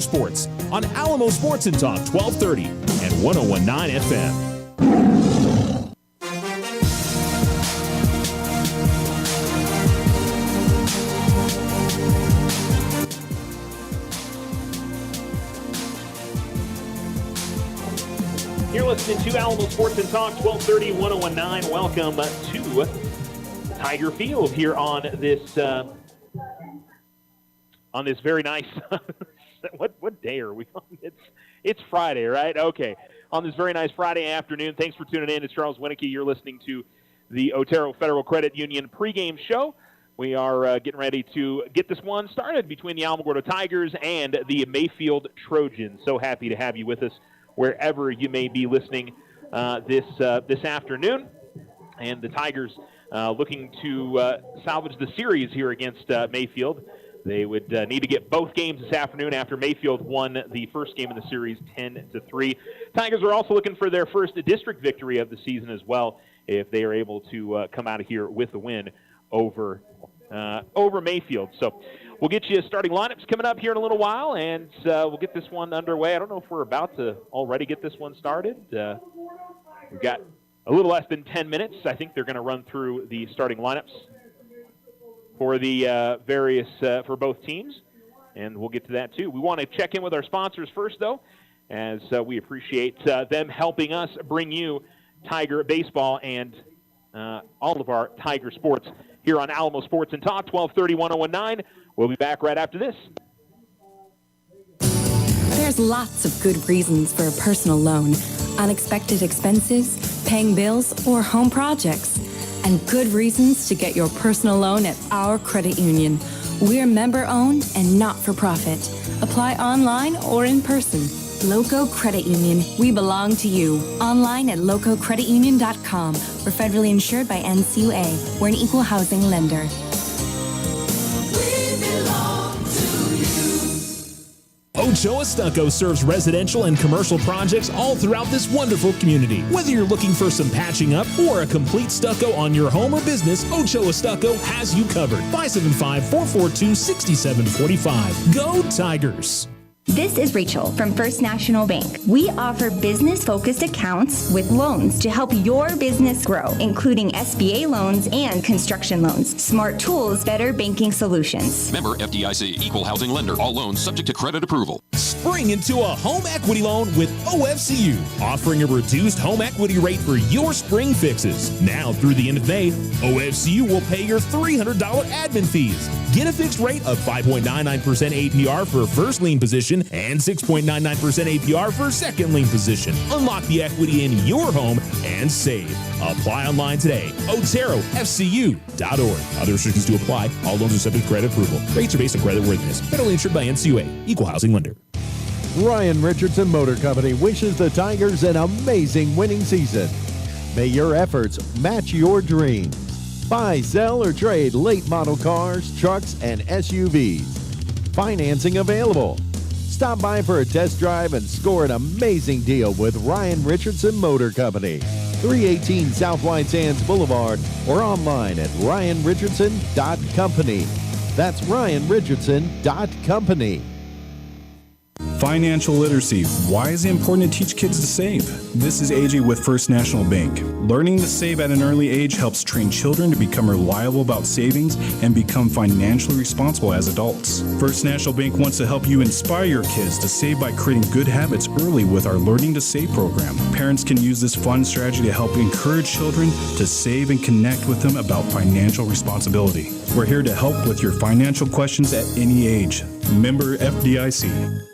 Sports on Alamo Sports and Talk 1230 and 101.9 FM. You're listening to Alamo Sports and Talk 1230, 101.9. Welcome to Tiger Field here on this very nice. What day are we on? It's Friday, right? Okay. On this very nice Friday afternoon. Thanks for tuning in. It's Charles Winnicke. You're listening to the Otero Federal Credit Union pregame show. We are getting ready to get this one started between the Alamogordo Tigers and the Mayfield Trojans. So happy to have you with us wherever you may be listening this afternoon. And the Tigers looking to salvage the series here against Mayfield. They would need to get both games this afternoon after Mayfield won the first game of the series 10-3. Tigers are also looking for their first district victory of the season as well if they are able to come out of here with a win over Mayfield. So we'll get you starting lineups coming up here in a little while, and we'll get this one underway. I don't know if we're about to already get this one started. We've got a little less than 10 minutes. I think they're going to run through the starting lineups for the for both teams, and we'll get to that too. We want to check in with our sponsors first, though, as we appreciate them helping us bring you Tiger baseball and all of our Tiger sports here on Alamo Sports and Talk, 1230, 101.9. We'll be back right after this. There's lots of good reasons for a personal loan. Unexpected expenses, paying bills, or home projects. And good reasons to get your personal loan at our credit union. We're member-owned and not-for-profit. Apply online or in person. Loco Credit Union. We belong to you. Online at lococreditunion.com. We're federally insured by NCUA. We're an equal housing lender. Ochoa Stucco serves residential and commercial projects all throughout this wonderful community. Whether you're looking for some patching up or a complete stucco on your home or business, Ochoa Stucco has you covered. 575-442-6745. Go Tigers! This is Rachel from First National Bank. We offer business-focused accounts with loans to help your business grow, including SBA loans and construction loans. Smart tools, better banking solutions. Member FDIC, equal housing lender. All loans subject to credit approval. Spring into a home equity loan with OFCU, offering a reduced home equity rate for your spring fixes. Now through the end of May, OFCU will pay your $300 admin fees. Get a fixed rate of 5.99% APR for first lien position and 6.99% APR for second lien position. Unlock the equity in your home and save. Apply online today. OteroFCU.org. Other restrictions to apply. All loans are subject to credit approval. Rates are based on credit worthiness. Federally insured by NCUA. Equal housing lender. Ryan Richardson Motor Company wishes the Tigers an amazing winning season. May your efforts match your dreams. Buy, sell, or trade late model cars, trucks, and SUVs. Financing available. Stop by for a test drive and score an amazing deal with Ryan Richardson Motor Company. 318 South White Sands Boulevard or online at ryanrichardson.company. That's ryanrichardson.company. Financial literacy. Why is it important to teach kids to save? This is AJ with First National Bank. Learning to save at an early age helps train children to become reliable about savings and become financially responsible as adults. First National Bank wants to help you inspire your kids to save by creating good habits early with our Learning to Save program. Parents can use this fun strategy to help encourage children to save and connect with them about financial responsibility. We're here to help with your financial questions at any age. Member FDIC.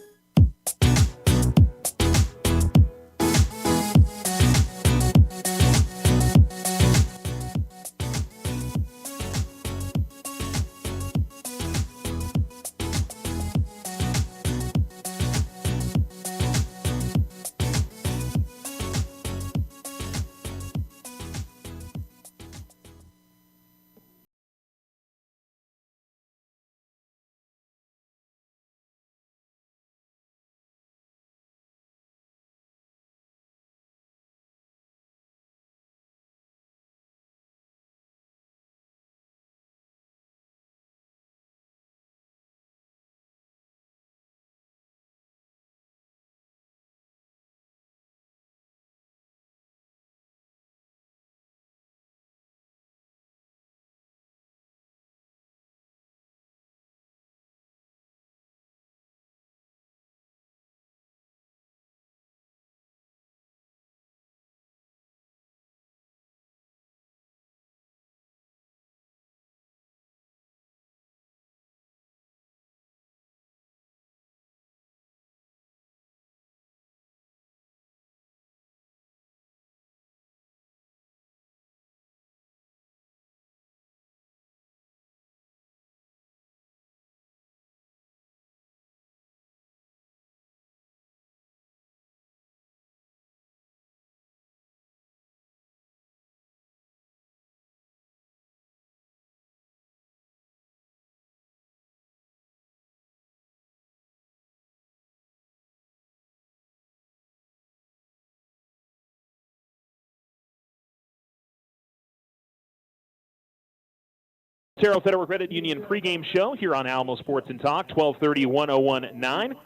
Otero Federal Credit Union pregame show here on Alamo Sports and Talk, 1230, 1019.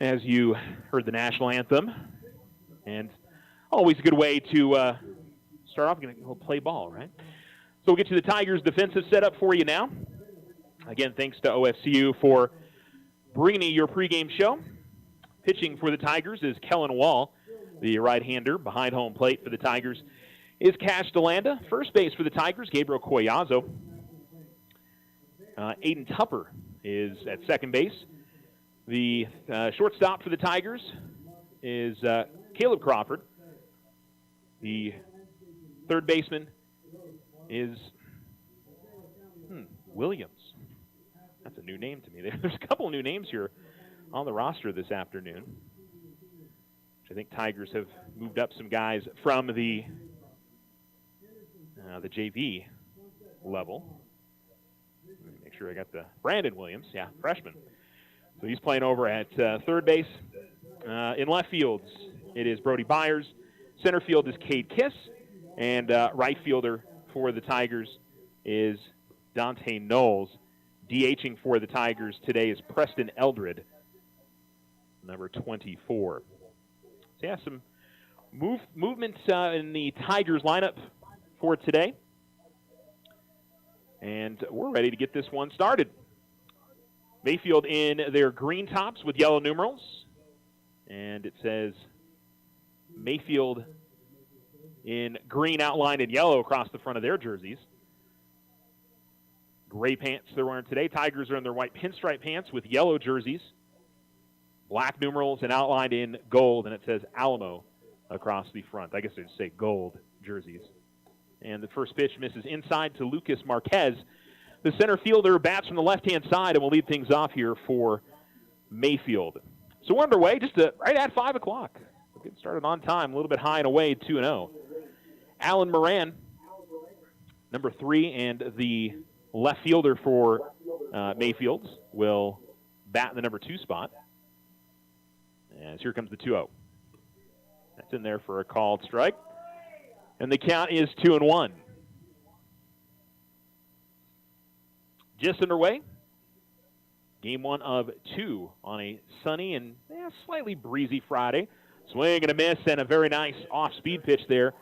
As you heard the national anthem, and always a good way to start off. Going to go play ball, right? So we'll get to the Tigers' defensive setup for you now. Again, thanks to OFCU for bringing you your pregame show. Pitching for the Tigers is Kellen Wall, the right-hander. Behind home plate for the Tigers is Cash DeLanda. First base for the Tigers, Gabriel Collazo. Aiden Tupper is at second base. The shortstop for the Tigers is Caleb Crawford. The third baseman is Williams. That's a new name to me. There's a couple of new names here on the roster this afternoon, which I think Tigers have moved up some guys from the JV level. Let me make sure I got the Brandon Williams, freshman. So he's playing over at third base. In left fields, it is Brody Byers. Center field is Cade Kiss. And right fielder for the Tigers is Dante Knowles. DHing for the Tigers today is Preston Eldred, number 24. So some movement in the Tigers lineup for today. And we're ready to get this one started. Mayfield in their green tops with yellow numerals. And it says Mayfield in green outlined in yellow across the front of their jerseys. Gray pants they're wearing today. Tigers are in their white pinstripe pants with yellow jerseys. Black numerals and outlined in gold. And it says Alamo across the front. I guess they'd say gold jerseys. And the first pitch misses inside to Lucas Marquez. The center fielder bats from the left-hand side and will lead things off here for Mayfield. So we're underway just right at 5 o'clock. We're getting started on time, a little bit high and away, 2-0. Alan Moran, number 3, and the left fielder for Mayfield will bat in the number 2 spot. As here comes the 2-0. That's in there for a called strike. And the count is 2-1. Just underway. Game 1 of 2 on a sunny and slightly breezy Friday. Swing and a miss and a very nice off-speed pitch there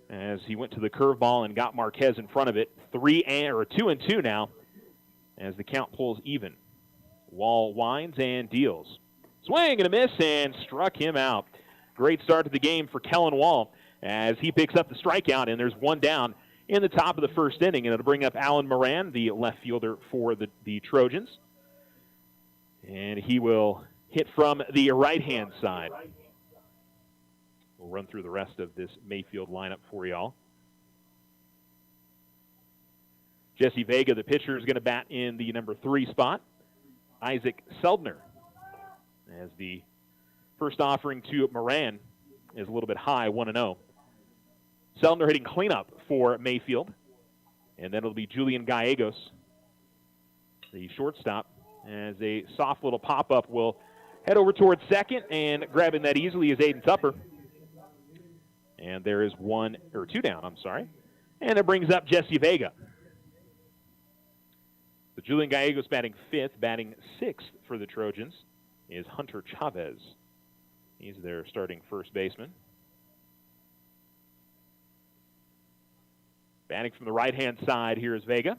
as he went to the curveball and got Marquez in front of it. 2-2 now as the count pulls even. Wall winds and deals. Swing and a miss and struck him out. Great start to the game for Kellen Wall as he picks up the strikeout, and there's one down in the top of the first inning, and it'll bring up Alan Moran, the left fielder for the Trojans. And he will hit from the right-hand side. We'll run through the rest of this Mayfield lineup for y'all. Jesse Vega, the pitcher, is going to bat in the number 3 spot. Isaac Seldner, as the first offering to Moran is a little bit high, 1-0. Seldner hitting cleanup for Mayfield. And then it'll be Julian Gallegos, the shortstop, as a soft little pop-up will head over towards second, and grabbing that easily is Aiden Tupper. And there is 2 down, And it brings up Jesse Vega. So Julian Gallegos batting 5th, batting 6th for the Trojans is Hunter Chavez. He's their starting first baseman. Batting from the right-hand side, here is Vega.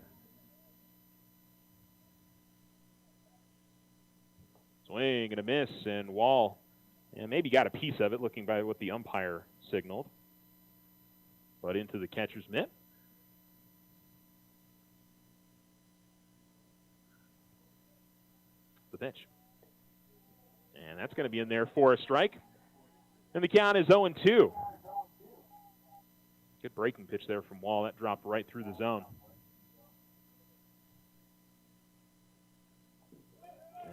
Swing and a miss, and Wall maybe got a piece of it, looking by what the umpire signaled. But into the catcher's mitt. The pitch. And that's going to be in there for a strike. And the count is 0-2. Good breaking pitch there from Wall. That dropped right through the zone.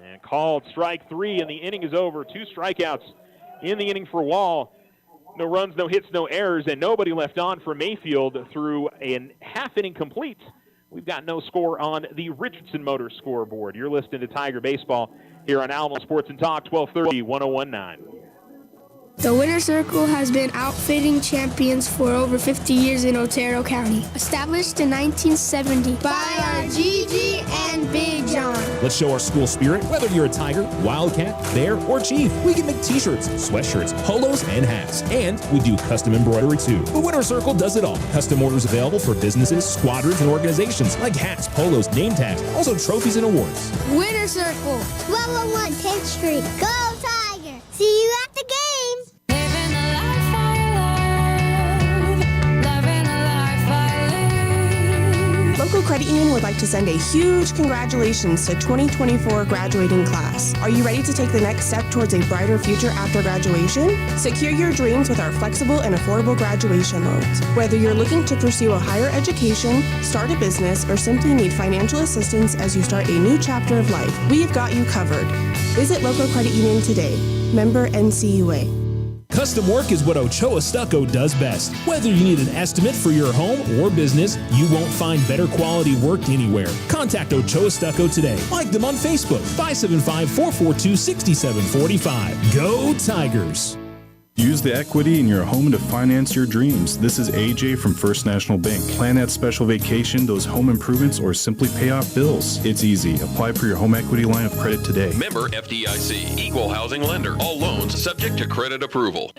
And called strike 3, and the inning is over. 2 strikeouts in the inning for Wall. No runs, no hits, no errors, and nobody left on for Mayfield through a half inning complete. We've got no score on the Richardson Motors scoreboard. You're listening to Tiger Baseball here on Alamo Sports and Talk, 1230, 1019. The Winter Circle has been outfitting champions for over 50 years in Otero County. Established in 1970 by our Gigi and Big John. Let's show our school spirit, whether you're a Tiger, Wildcat, Bear, or Chief. We can make t-shirts, sweatshirts, polos, and hats. And we do custom embroidery too. The Winter Circle does it all. Custom orders available for businesses, squadrons, and organizations like hats, polos, name tags, also trophies and awards. Winter Circle, 1201 10th Street. Go Tiger! See you at the game! Local Credit Union would like to send a huge congratulations to 2024 graduating class. Are you ready to take the next step towards a brighter future after graduation? Secure your dreams with our flexible and affordable graduation loans. Whether you're looking to pursue a higher education, start a business, or simply need financial assistance as you start a new chapter of life, we've got you covered. Visit Local Credit Union today. Member NCUA. Custom work is what Ochoa Stucco does best. Whether you need an estimate for your home or business, you won't find better quality work anywhere. Contact Ochoa Stucco today. Like them on Facebook, 575-442-6745. Go Tigers! Use the equity in your home to finance your dreams. This is AJ from First National Bank. Plan that special vacation, those home improvements, or simply pay off bills. It's easy. Apply for your home equity line of credit today. Member FDIC, equal housing lender. All loans subject to credit approval.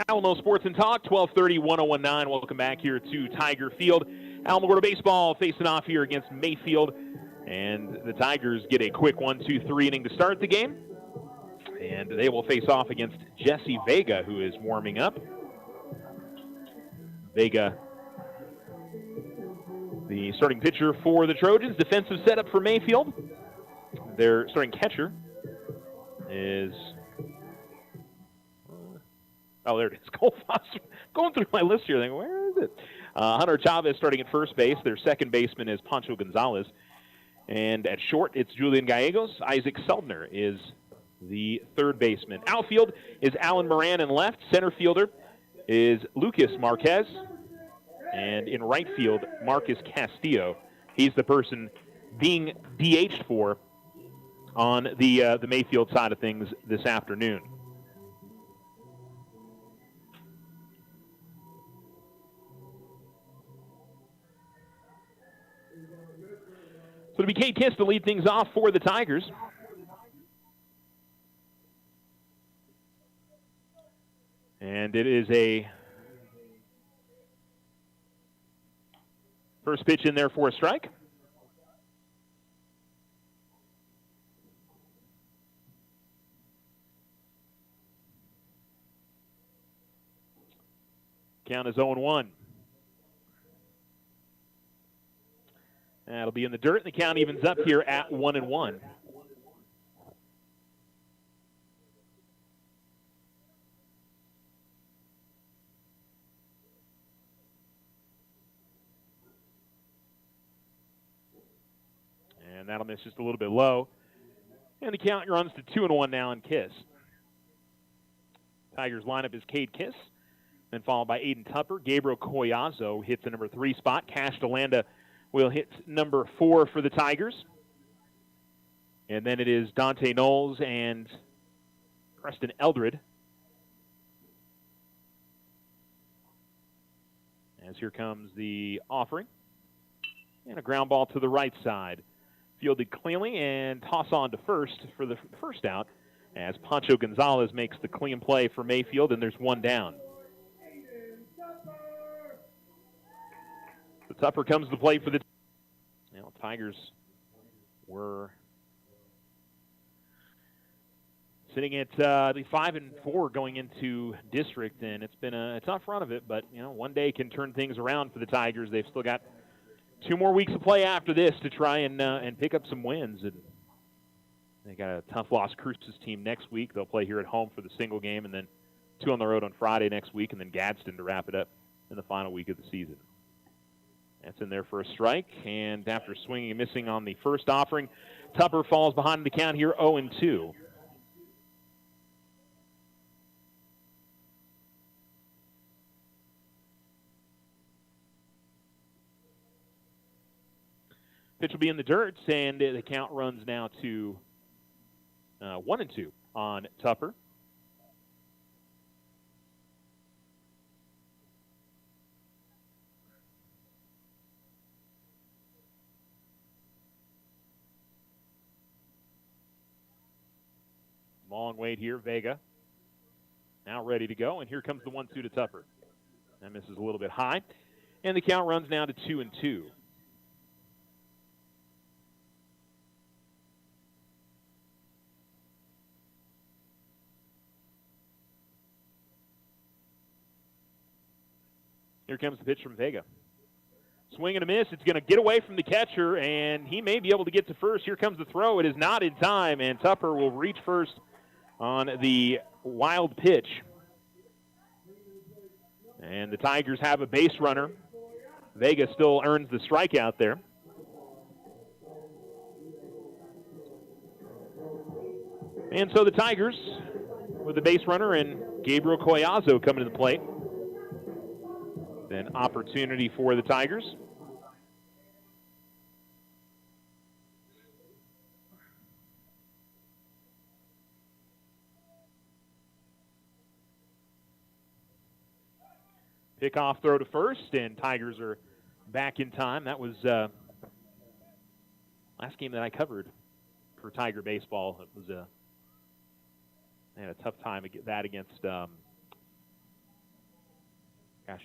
Alamo Sports and Talk, 1230, 1019. Welcome back here to Tiger Field. Alamogordo baseball facing off here against Mayfield. And the Tigers get a quick 1-2-3 inning to start the game. And they will face off against Jesse Vega, who is warming up. Vega, the starting pitcher for the Trojans. Defensive setup for Mayfield. Their starting catcher is... Oh, there it is. Cole Foster. Going through my list here, thinking, where is it? Hunter Chavez starting at first base. Their second baseman is Pancho Gonzalez. And at short, it's Julian Gallegos. Isaac Seldner is the third baseman. Outfield is Alan Moran in left. Center fielder is Lucas Marquez. And in right field, Marcus Castillo. He's the person being DH'd for on the Mayfield side of things this afternoon. So it'll be Cade Kiss to lead things off for the Tigers. And it is a first pitch in there for a strike. Count is 0-1. That'll be in the dirt. The count evens up here at 1-1. And that'll miss just a little bit low. And the count runs to 2-1 now in Kiss. Tigers lineup is Cade Kiss, then followed by Aiden Tupper. Gabriel Collazo hits the number 3 spot. Cash DeLanda will hit number 4 for the Tigers. And then it is Dante Knowles and Preston Eldred. As here comes the offering. And a ground ball to the right side. Fielded cleanly and toss on to first for the first out as Pancho Gonzalez makes the clean play for Mayfield, and there's one down. The Tupper comes to play for the Tigers were sitting at the 5-4 going into district, and it's been a tough run of it, but one day can turn things around for the Tigers. They've still got 2 more weeks of play after this to try and pick up some wins. And they got a tough Las Cruces team next week. They'll play here at home for the single game, and then 2 on the road on Friday next week, and then Gadsden to wrap it up in the final week of the season. That's in there for a strike, and after swinging and missing on the first offering, Tupper falls behind the count here 0-2. Pitch will be in the dirt, and the count runs now to 1-2 on Tupper. Long wait here, Vega. Now ready to go, and here comes the 1-2 to Tupper. That misses a little bit high, and the count runs now to 2-2. Here comes the pitch from Vega. Swing and a miss. It's going to get away from the catcher, and he may be able to get to first. Here comes the throw. It is not in time, and Tupper will reach first on the wild pitch. And the Tigers have a base runner. Vega still earns the strikeout there. And so the Tigers with the base runner and Gabriel Collazo coming to the plate. Then opportunity for the Tigers. Pickoff throw to first, and Tigers are back in time. That was last game that I covered for Tiger baseball. It was I had a tough time to get that against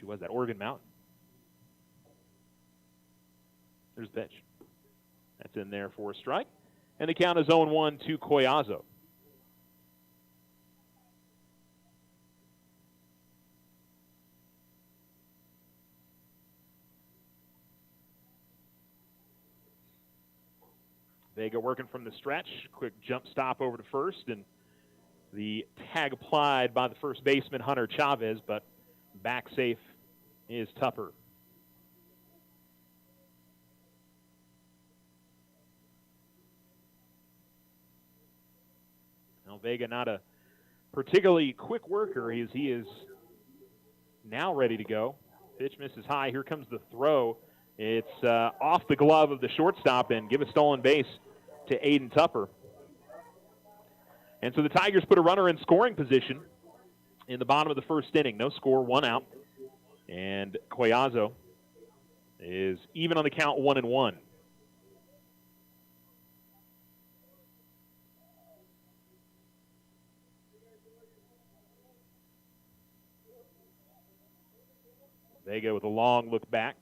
who was that? Oregon Mountain. There's the pitch. That's in there for a strike. And the count is 0-1 to Collazo. Vega working from the stretch. Quick jump stop over to first, and the tag applied by the first baseman, Hunter Chavez, but back safe is Tupper. Now Vega not a particularly quick worker. He is now ready to go. Pitch misses high. Here comes the throw. It's off the glove of the shortstop and give a stolen base to Aiden Tupper. And so the Tigers put a runner in scoring position in the bottom of the first inning. No score, one out. And Collazo is even on the count, 1-1. Vega with a long look back.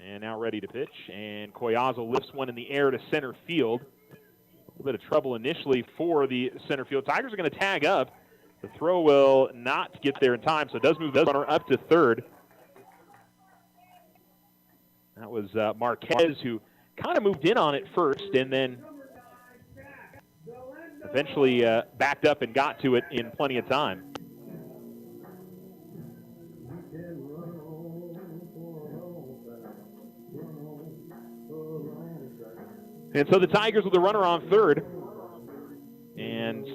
And now ready to pitch. And Collazo lifts one in the air to center field. A little bit of trouble initially for the center field. Tigers are going to tag up. The throw will not get there in time, so it does move the runner up to third. That was Marquez, who kind of moved in on it first and then eventually backed up and got to it in plenty of time. And so the Tigers with the runner on third and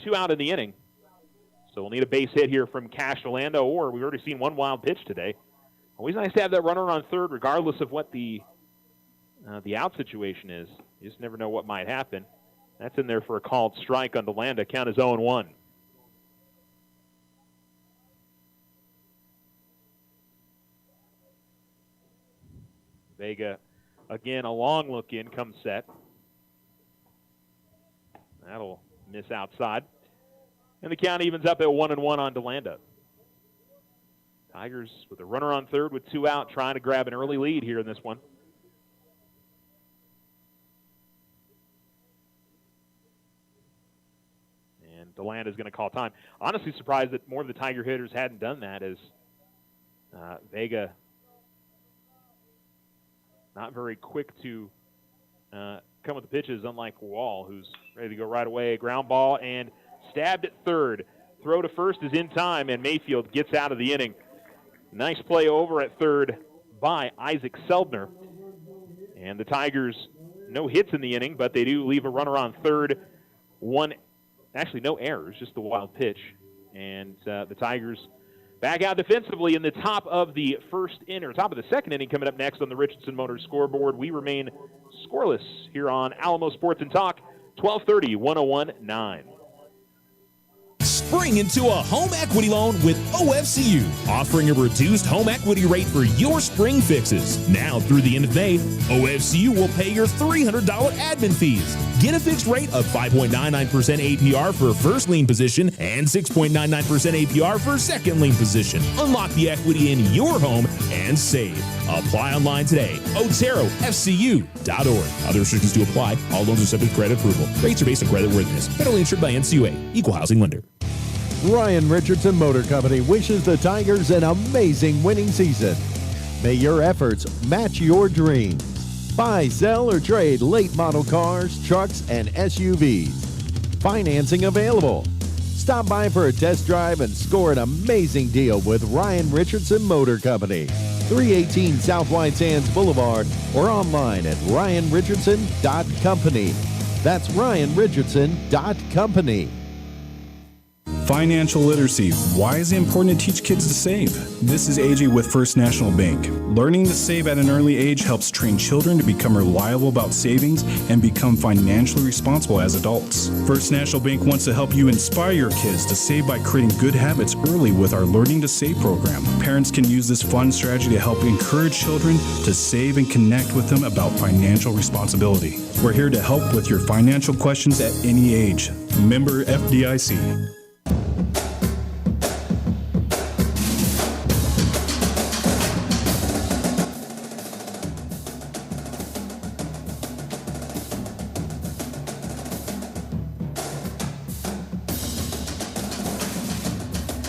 2 out in the inning. So we'll need a base hit here from Cash Orlando, or we've already seen one wild pitch today. Always nice to have that runner on third, regardless of what the out situation is. You just never know what might happen. That's in there for a called strike on DeLanda. Count is 0-1. Vega, again, a long look in, comes set. That'll miss outside. And the count evens up at 1-1 on DeLanda. Tigers with a runner on third with 2 out, trying to grab an early lead here in this one. And DeLanda's going to call time. Honestly surprised that more of the Tiger hitters hadn't done that, as Vega not very quick to come with the pitches, unlike Wall, who's ready to go right away. Ground ball and stabbed at third. Throw to first is in time, and Mayfield gets out of the inning. Nice play over at third by Isaac Seldner. And the Tigers, no hits in the inning, but they do leave a runner on third. No errors, just the wild pitch. And the Tigers back out defensively in the top of the second inning coming up next on the Richardson Motors scoreboard. We remain scoreless here on Alamo Sports and Talk, 1230, 101.9. Spring into a home equity loan with OFCU, offering a reduced home equity rate for your spring fixes. Now through the end of May, OFCU will pay your $300 admin fees. Get a fixed rate of 5.99% APR for first lien position and 6.99% APR for second lien position. Unlock the equity in your home and save. Apply online today. OteroFCU.org. Other restrictions to apply. All loans are subject to credit approval. Rates are based on credit worthiness. Federally insured by NCUA. Equal housing lender. Ryan Richardson Motor Company wishes the Tigers an amazing winning season. May your efforts match your dreams. Buy, sell, or trade late model cars, trucks, and SUVs. Financing available. Stop by for a test drive and score an amazing deal with Ryan Richardson Motor Company. 318 South White Sands Boulevard or online at ryanrichardson.company. That's ryanrichardson.company. Financial literacy. Why is it important to teach kids to save? This is AJ with First National Bank. Learning to save at an early age helps train children to become reliable about savings and become financially responsible as adults. First National Bank wants to help you inspire your kids to save by creating good habits early with our Learning to Save program. Parents can use this fun strategy to help encourage children to save and connect with them about financial responsibility. We're here to help with your financial questions at any age. Member FDIC.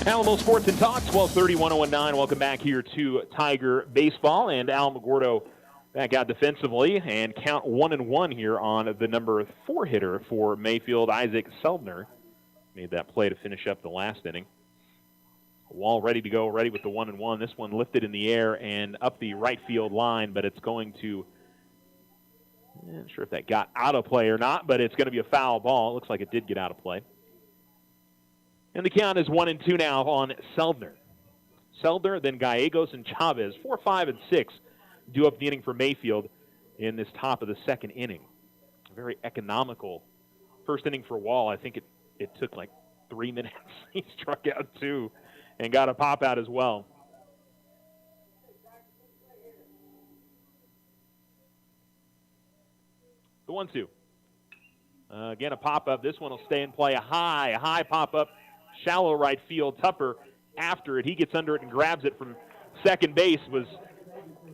Alamo Sports and Talk, 1230, 101.9. Welcome back here to Tiger Baseball, and Alamogordo back out defensively and count 1-1 here on the number 4 hitter for Mayfield. Isaac Seldner made that play to finish up the last inning. Wall ready to go, ready with the 1-1. This one lifted in the air and up the right field line, but it's going to, not sure if that got out of play or not, but it's going to be a foul ball. It looks like it did get out of play. And the count is 1-2 now on Seldner. Seldner, then Gallegos and Chavez. 4, 5, and 6 do up the inning for Mayfield in this top of the second inning. A very economical first inning for Wall. I think it took like 3 minutes. He struck out 2 and got a pop out as well. The 1-2. Again, a pop-up. This one will stay in play. A high pop-up. Shallow right field. Tupper after it. He gets under it and grabs it from second base. Was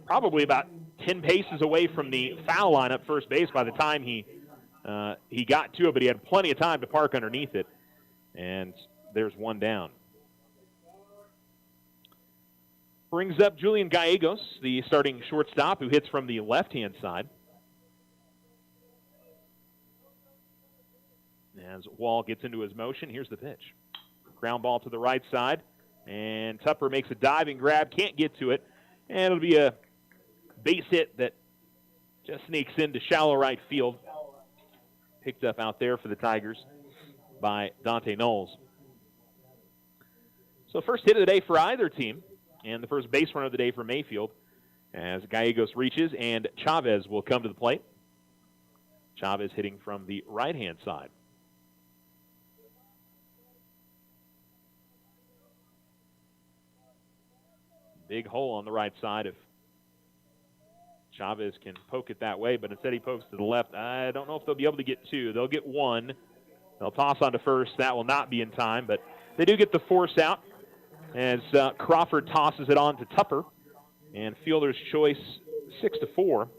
probably about 10 paces away from the foul line up first base by the time he got to it, but he had plenty of time to park underneath it. And there's one down. Brings up Julian Gallegos, the starting shortstop, who hits from the left-hand side. As Wall gets into his motion, here's the pitch. Ground ball to the right side, and Tupper makes a diving grab, can't get to it, and it'll be a base hit that just sneaks into shallow right field. Picked up out there for the Tigers by Dante Knowles. So first hit of the day for either team, and the first base runner of the day for Mayfield as Gallegos reaches, and Chavez will come to the plate. Chavez hitting from the right-hand side. Big hole on the right side if Chavez can poke it that way, but instead he pokes to the left. I don't know if they'll be able to get 2. They'll get 1. They'll toss on to first. That will not be in time, but they do get the force out as Crawford tosses it on to Tupper. And fielder's choice, 6-4.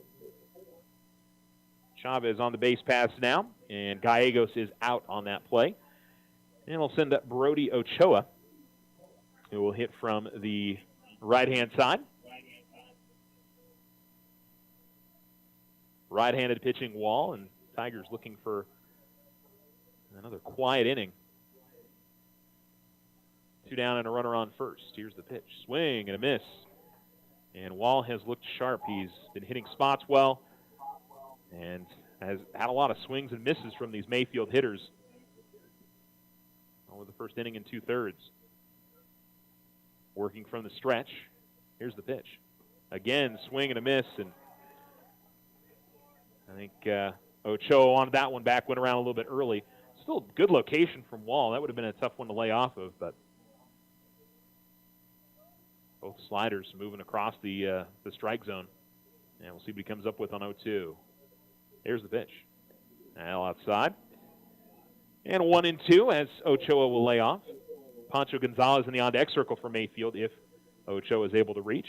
Chavez on the base pass now, and Gallegos is out on that play. And we'll send up Brody Ochoa, who will hit from the right-hand side. Right-handed pitching Wall, and Tigers looking for another quiet inning. 2 down and a runner on first. Here's the pitch. Swing and a miss. And Wall has looked sharp. He's been hitting spots well and has had a lot of swings and misses from these Mayfield hitters over the first inning and 2/3. Working from the stretch. Here's the pitch. Again, swing and a miss, and I think Ochoa wanted that one back, went around a little bit early. Still a good location from Wall. That would have been a tough one to lay off of, but both sliders moving across the strike zone. And we'll see what he comes up with on 0-2. Here's the pitch. Now outside. And 1-2 as Ochoa will lay off. Pancho Gonzalez in the on-deck circle for Mayfield if Ochoa is able to reach.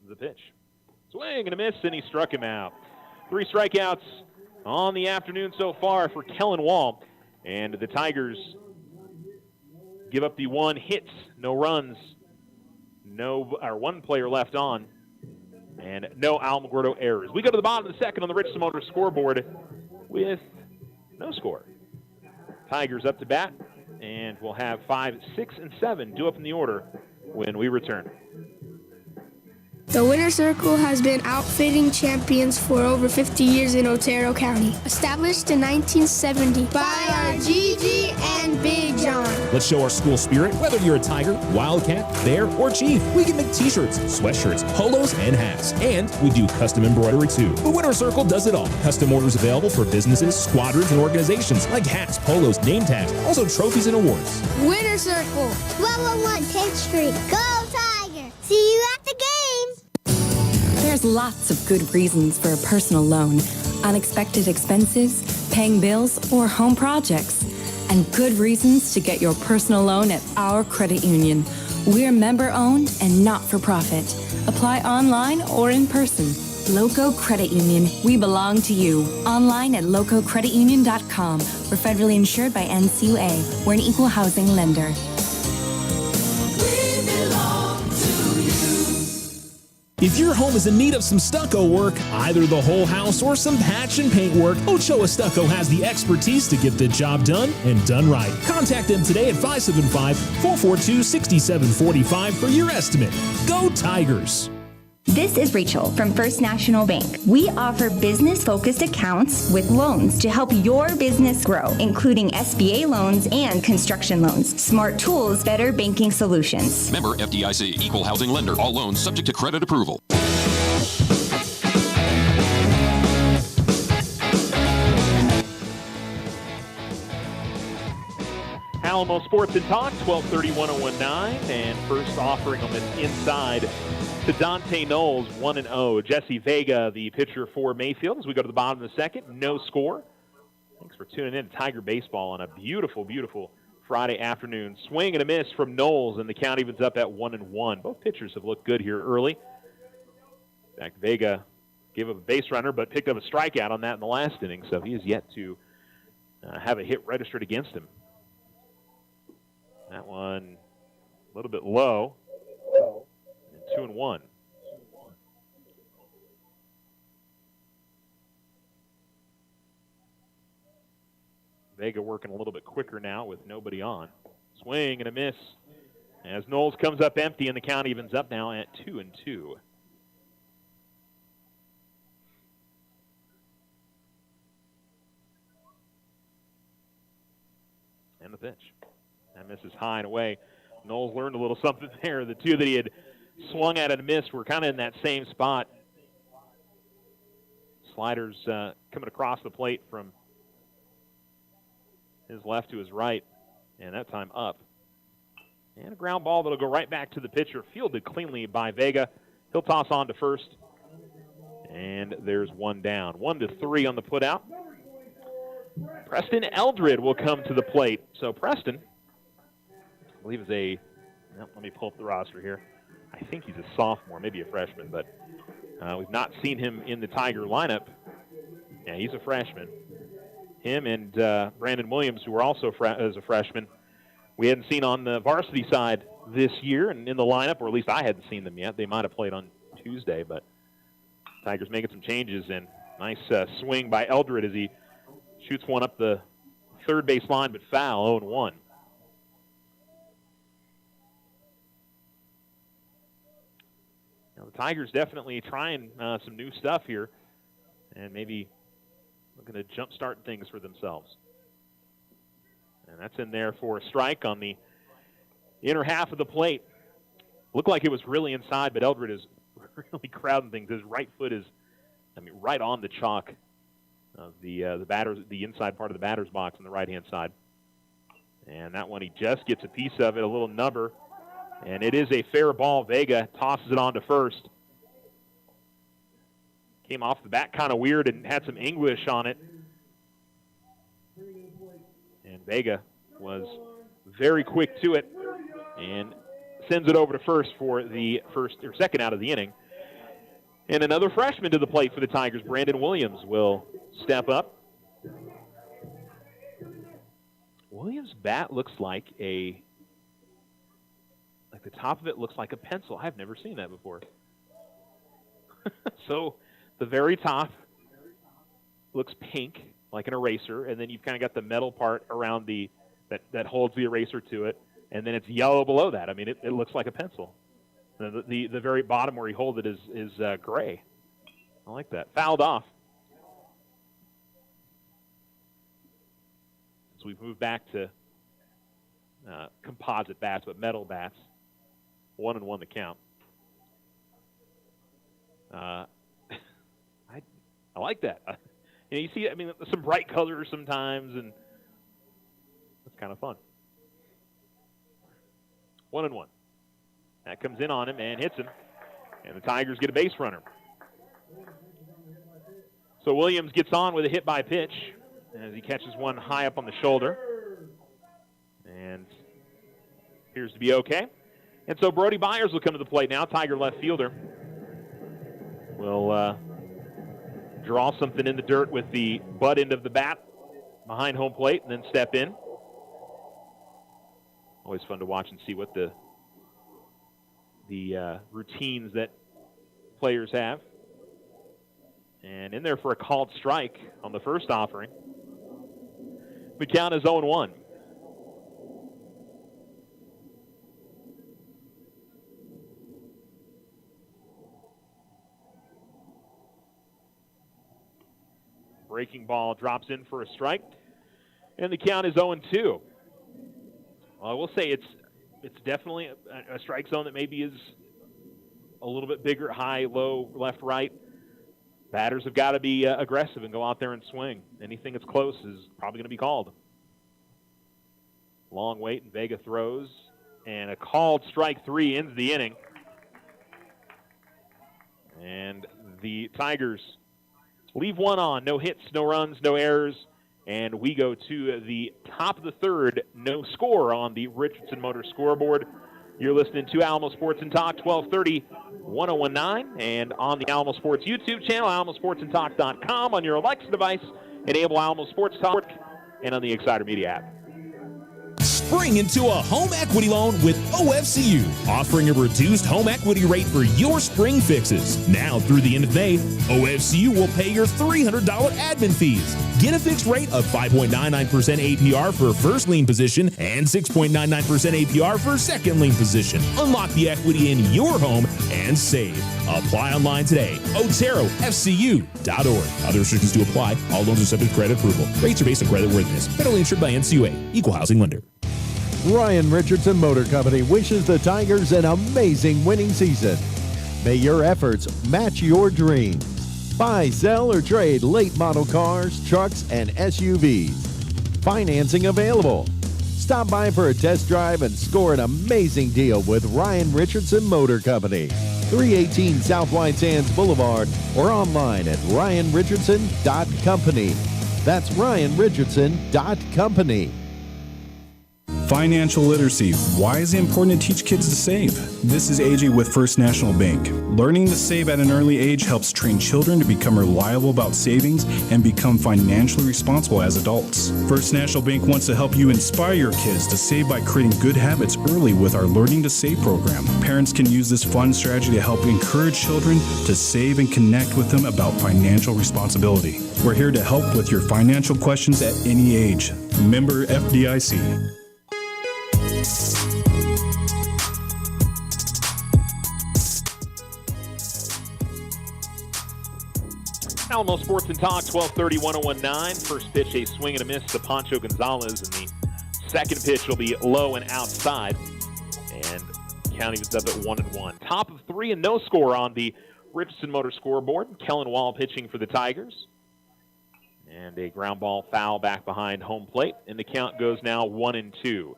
The pitch. Swing and a miss, and he struck him out. 3 strikeouts on the afternoon so far for Kellen Wall. And the Tigers give up the 1 hit, no runs, one player left on, and no Alamogordo errors. We go to the bottom of the second on the Richardson Motors scoreboard with no score. Tigers up to bat, and we'll have 5, 6, and 7 due up in the order when we return. The Winter Circle has been outfitting champions for over 50 years in Otero County. Established in 1970 by our Gigi and Big John. Let's show our school spirit. Whether you're a Tiger, Wildcat, Bear, or Chief, we can make t-shirts, sweatshirts, polos, and hats. And we do custom embroidery too. The Winter Circle does it all. Custom orders available for businesses, squadrons, and organizations like hats, polos, name tags, also trophies and awards. Winter Circle, 1201 10th Street. Go Tiger! See you at the games! There's lots of good reasons for a personal loan. Unexpected expenses, paying bills, or home projects. And good reasons to get your personal loan at our credit union. We're member-owned and not-for-profit. Apply online or in person. Loco Credit Union. We belong to you. Online at lococreditunion.com. We're federally insured by NCUA. We're an equal housing lender. If your home is in need of some stucco work, either the whole house or some patch and paint work, Ochoa Stucco has the expertise to get the job done and done right. Contact them today at 575-442-6745 for your estimate. Go Tigers! This is Rachel from First National Bank. We offer business-focused accounts with loans to help your business grow, including SBA loans and construction loans. Smart tools, better banking solutions. Member FDIC, equal housing lender. All loans subject to credit approval. Alamo Sports and Talk, 1230-1019, and first offering on this inside to Dante Knowles, 1-0. Jesse Vega, the pitcher for Mayfield, as we go to the bottom of the second. No score. Thanks for tuning in to Tiger Baseball on a beautiful, beautiful Friday afternoon. Swing and a miss from Knowles, and the count evens up at 1-1. Both pitchers have looked good here early. In fact, Vega gave up a base runner, but picked up a strikeout on that in the last inning, so he is yet to have a hit registered against him. That one a little bit low. And 2-1. Vega working a little bit quicker now with nobody on. Swing and a miss as Knowles comes up empty, and the count evens up now at 2-2. And the pitch. That misses high and away. Knowles learned a little something there. The two that he had swung at and missed were kind of in that same spot. Sliders coming across the plate from his left to his right, and that time up. And a ground ball that'll go right back to the pitcher, fielded cleanly by Vega. He'll toss on to first, and there's one down. 1-3 on the putout. Preston Eldred will come to the plate. So Preston, I believe is let me pull up the roster here. I think he's a sophomore, maybe a freshman, but we've not seen him in the Tiger lineup. Yeah, he's a freshman. Him and Brandon Williams, who were also as a freshman, we hadn't seen on the varsity side this year and in the lineup, or at least I hadn't seen them yet. They might have played on Tuesday, but Tigers making some changes, and nice swing by Eldred as he shoots one up the third base line, but foul, 0-1. Now, the Tigers definitely trying some new stuff here and maybe looking to jumpstart things for themselves. And that's in there for a strike on the inner half of the plate. Looked like it was really inside, but Eldred is really crowding things. His right foot is, right on the chalk of the inside part of the batter's box on the right-hand side. And that one, he just gets a piece of it, a little number. And it is a fair ball. Vega tosses it on to first. Came off the bat kind of weird and had some English on it. And Vega was very quick to it and sends it over to first for the second out of the inning. And another freshman to the plate for the Tigers, Brandon Williams, will step up. Williams' bat looks like the top of it looks like a pencil. I've never seen that before. So the very top looks pink, like an eraser, and then you've kind of got the metal part around that holds the eraser to it, and then it's yellow below that. It looks like a pencil. The very bottom where he holds it is gray. I like that. Fouled off. So we've moved back to composite bats, but metal bats. 1-1 the count. I like that. You see, some bright colors sometimes, and it's kind of fun. 1-1. That comes in on him and hits him, and the Tigers get a base runner. So Williams gets on with a hit by pitch as he catches one high up on the shoulder, and appears to be okay. And so Brody Byers will come to the plate now. Tiger left fielder will draw something in the dirt with the butt end of the bat behind home plate and then step in. Always fun to watch and see what the routines that players have. And in there for a called strike on the first offering. The count is 0-1. Breaking ball drops in for a strike, and the count is 0-2. Well, I will say it's definitely a strike zone that maybe is a little bit bigger, high, low, left, right. Batters have got to be aggressive and go out there and swing. Anything that's close is probably going to be called. Long wait, and Vega throws, and a called strike 3 ends the inning. And the Tigers leave one on. No hits, no runs, no errors. And we go to the top of the third. No score on the Richardson Motor scoreboard. You're listening to Alamo Sports and Talk, 1230, 1019. And on the Alamo Sports YouTube channel, alamosportsandtalk.com. On your Alexa device, enable Alamo Sports Talk. And on the Exciter Media app. Spring into a home equity loan with OFCU, offering a reduced home equity rate for your spring fixes. Now through the end of May, OFCU will pay your $300 admin fees. Get a fixed rate of 5.99% APR for first lien position and 6.99% APR for second lien position. Unlock the equity in your home and save. Apply online today. OteroFCU.org. Other restrictions to apply. All loans are subject to credit approval. Rates are based on credit worthiness. Federally insured by NCUA. Equal housing lender. Ryan Richardson Motor Company wishes the Tigers an amazing winning season. May your efforts match your dreams. Buy, sell, or trade late model cars, trucks, and SUVs. Financing available. Stop by for a test drive and score an amazing deal with Ryan Richardson Motor Company. 318 South White Sands Boulevard or online at ryanrichardson.company. That's ryanrichardson.company. Financial literacy. Why is it important to teach kids to save? This is AJ with First National Bank. Learning to save at an early age helps train children to become reliable about savings and become financially responsible as adults. First National Bank wants to help you inspire your kids to save by creating good habits early with our Learning to Save program. Parents can use this fun strategy to help encourage children to save and connect with them about financial responsibility. We're here to help with your financial questions at any age. Member FDIC. Alamo Sports and Talk, 1230-1019. First pitch, a swing and a miss to Pancho Gonzalez, and the second pitch will be low and outside. And County was up at 1-1. Top of three and no score on the Richardson Motor scoreboard. Kellen Wall pitching for the Tigers. And a ground ball foul back behind home plate, and the count goes now 1-2.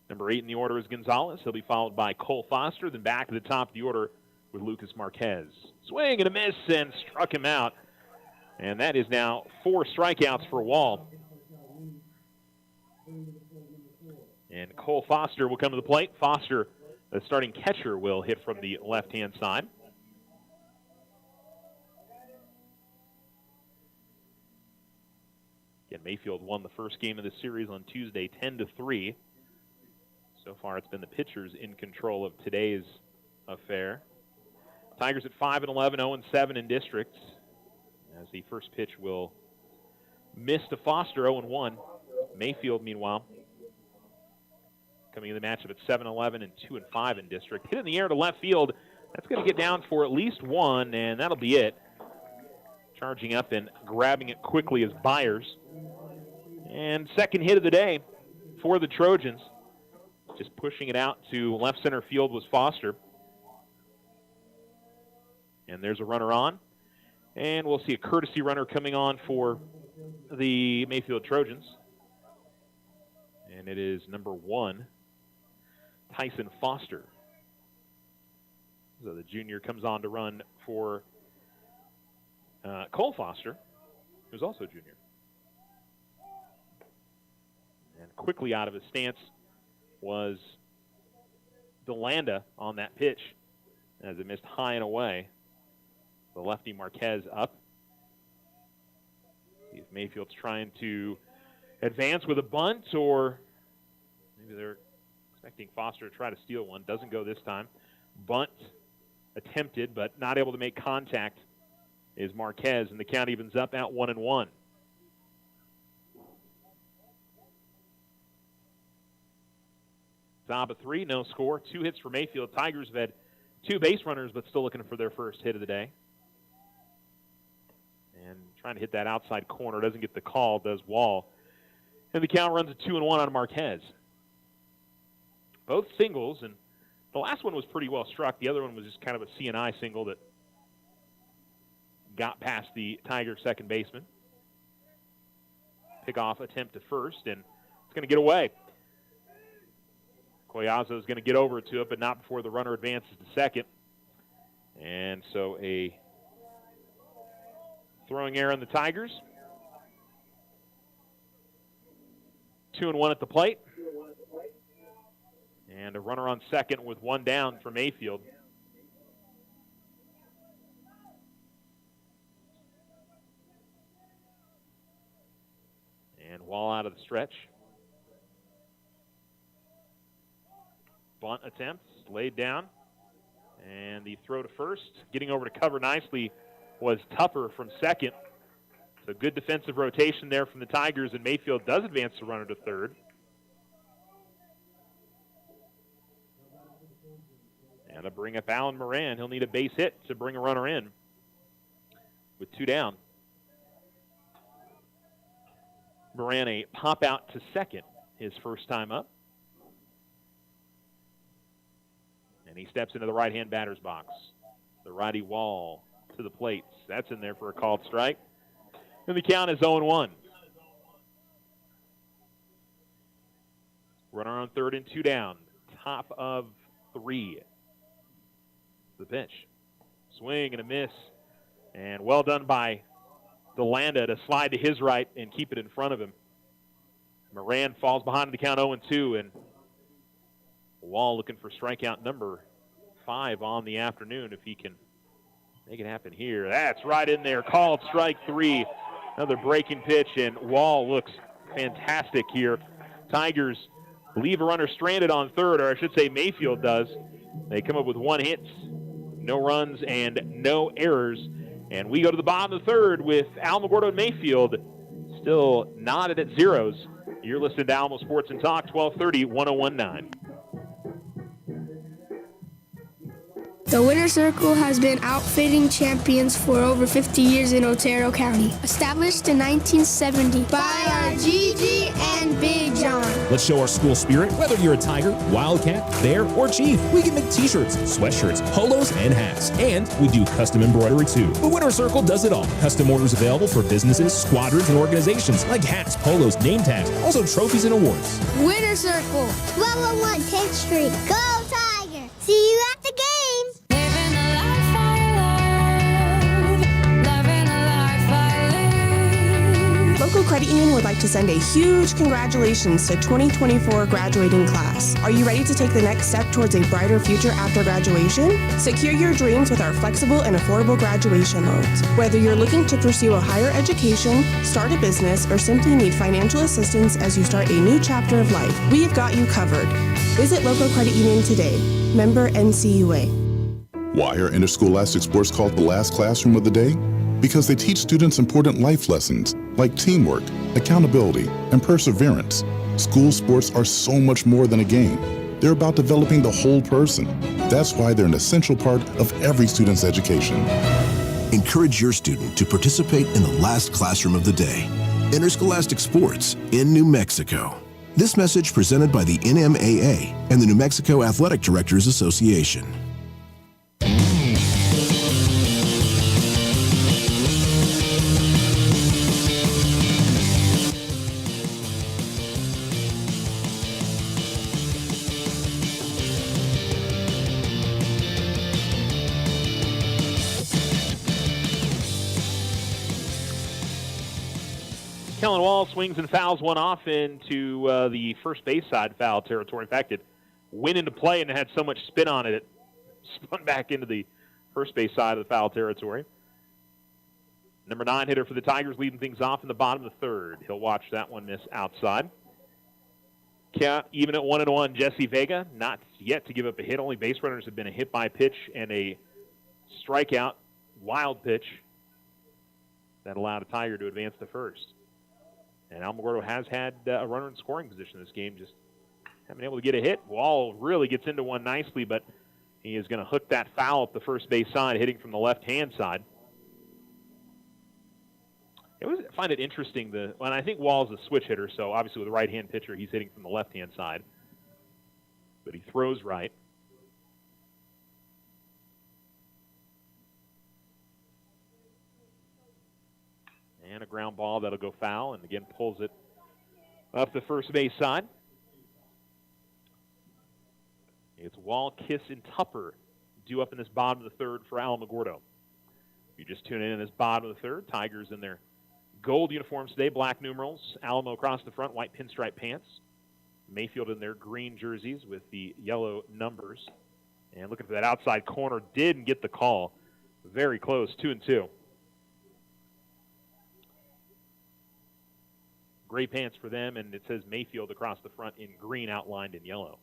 Number 8 in the order is Gonzalez. He'll be followed by Cole Foster. Then back to the top of the order with Lucas Marquez. Swing and a miss, and struck him out. And that is now 4 strikeouts for Wall. And Cole Foster will come to the plate. Foster, the starting catcher, will hit from the left-hand side. Again, Mayfield won the first game of the series on Tuesday 10-3. So far, it's been the pitchers in control of today's affair. Tigers at 5-11, 0-7 in districts. As the first pitch will miss to Foster, 0-1. Mayfield, meanwhile, coming in the matchup at 7-11 and 2-5 in district. Hit in the air to left field. That's going to get down for at least one, and that'll be it. Charging up and grabbing it quickly is Byers. And second hit of the day for the Trojans. Just pushing it out to left center field was Foster. And there's a runner on. And we'll see a courtesy runner coming on for the Mayfield Trojans. And it is number 1, Tyson Foster. So the junior comes on to run for Cole Foster, who's also a junior. And quickly out of his stance was DeLanda on that pitch as it missed high and away. The lefty Marquez up. See if Mayfield's trying to advance with a bunt, or maybe they're expecting Foster to try to steal one. Doesn't go this time. Bunt attempted, but not able to make contact is Marquez, and the count evens up at 1-1. Top of 3, no score. 2 hits for Mayfield. Tigers have had 2 base runners, but still looking for their first hit of the day. And trying to hit that outside corner. Doesn't get the call, does Wall. And the count runs at 2-1 on Marquez. Both singles, and the last one was pretty well struck. The other one was just kind of a C&I single that got past the Tiger second baseman. Pick-off attempt to first, and it's going to get away. Collazo is going to get over to it, but not before the runner advances to second. And so a throwing error on the Tigers. 2-1 at the plate. And a runner on second with 1 down for Mayfield. And Wall out of the stretch. Bunt attempts, laid down. And the throw to first. Getting over to cover nicely was Tupper from second. So good defensive rotation there from the Tigers, and Mayfield does advance the runner to third. And to bring up Alan Moran, he'll need a base hit to bring a runner in with 2 down. Moran a pop out to second, his first time up. And he steps into the right-hand batter's box. The righty Wall to the plate. That's in there for a called strike. And the count is 0-1. Runner on third and 2 down. Top of 3. The pitch. Swing and a miss. And well done by DeLanda to slide to his right and keep it in front of him. Moran falls behind the count 0-2, and Wall looking for strikeout number 5 on the afternoon if he can make it happen here. That's right in there. Called strike 3. Another breaking pitch, and Wall looks fantastic here. Tigers leave a runner stranded on third, or I should say Mayfield does. They come up with 1 hit. no runs, and no errors. And we go to the bottom of the third with Alamogordo and Mayfield still knotted at zeros. You're listening to Alamo Sports and Talk, 1230, 1019. The Winter Circle has been outfitting champions for over 50 years in Otero County. Established in 1970 by our Gigi and Big John. Let's show our school spirit. Whether you're a Tiger, Wildcat, Bear, or Chief, we can make t-shirts, sweatshirts, polos, and hats. And we do custom embroidery too. The Winter Circle does it all. Custom orders available for businesses, squadrons, and organizations like hats, polos, name tags, also trophies and awards. Winter Circle. 1201 10th Street. Go Tiger! See you at the games! Local Credit Union would like to send a huge congratulations to 2024 graduating class. Are you ready to take the next step towards a brighter future after graduation? Secure your dreams with our flexible and affordable graduation loans. Whether you're looking to pursue a higher education, start a business, or simply need financial assistance as you start a new chapter of life, we've got you covered. Visit Local Credit Union today. Member NCUA. Why are interscholastic sports called the last classroom of the day? Because they teach students important life lessons like teamwork, accountability, and perseverance. School sports are so much more than a game. They're about developing the whole person. That's why they're an essential part of every student's education. Encourage your student to participate in the last classroom of the day. Interscholastic sports in New Mexico. This message presented by the NMAA and the New Mexico Athletic Directors Association. Kellen Wall swings and fouls one off into the first base side foul territory. In fact, it went into play and it had so much spin on it, it spun back into the first base side of the foul territory. Number 9 hitter for the Tigers leading things off in the bottom of the third. He'll watch that one miss outside. Count even at 1-1. Jesse Vega not yet to give up a hit. Only base runners have been a hit by pitch and a strikeout, wild pitch that allowed a Tiger to advance to first. And Alamogordo has had a runner in scoring position this game, just haven't been able to get a hit. Wall really gets into one nicely, but he is going to hook that foul up the first base side, hitting from the left-hand side. I find it interesting, and I think Wall's a switch hitter, so obviously with a right-hand pitcher, he's hitting from the left-hand side. But he throws right. And a ground ball that'll go foul, and again pulls it up the first base side. It's Wall, Kiss, and Tupper due up in this bottom of the third for Alamogordo. If you just tune in this bottom of the third, Tigers in their gold uniforms today, black numerals, Alamo across the front, white pinstripe pants. Mayfield in their green jerseys with the yellow numbers. And looking for that outside corner, didn't get the call. Very close, 2-2. Gray pants for them, and it says Mayfield across the front in green outlined in yellow.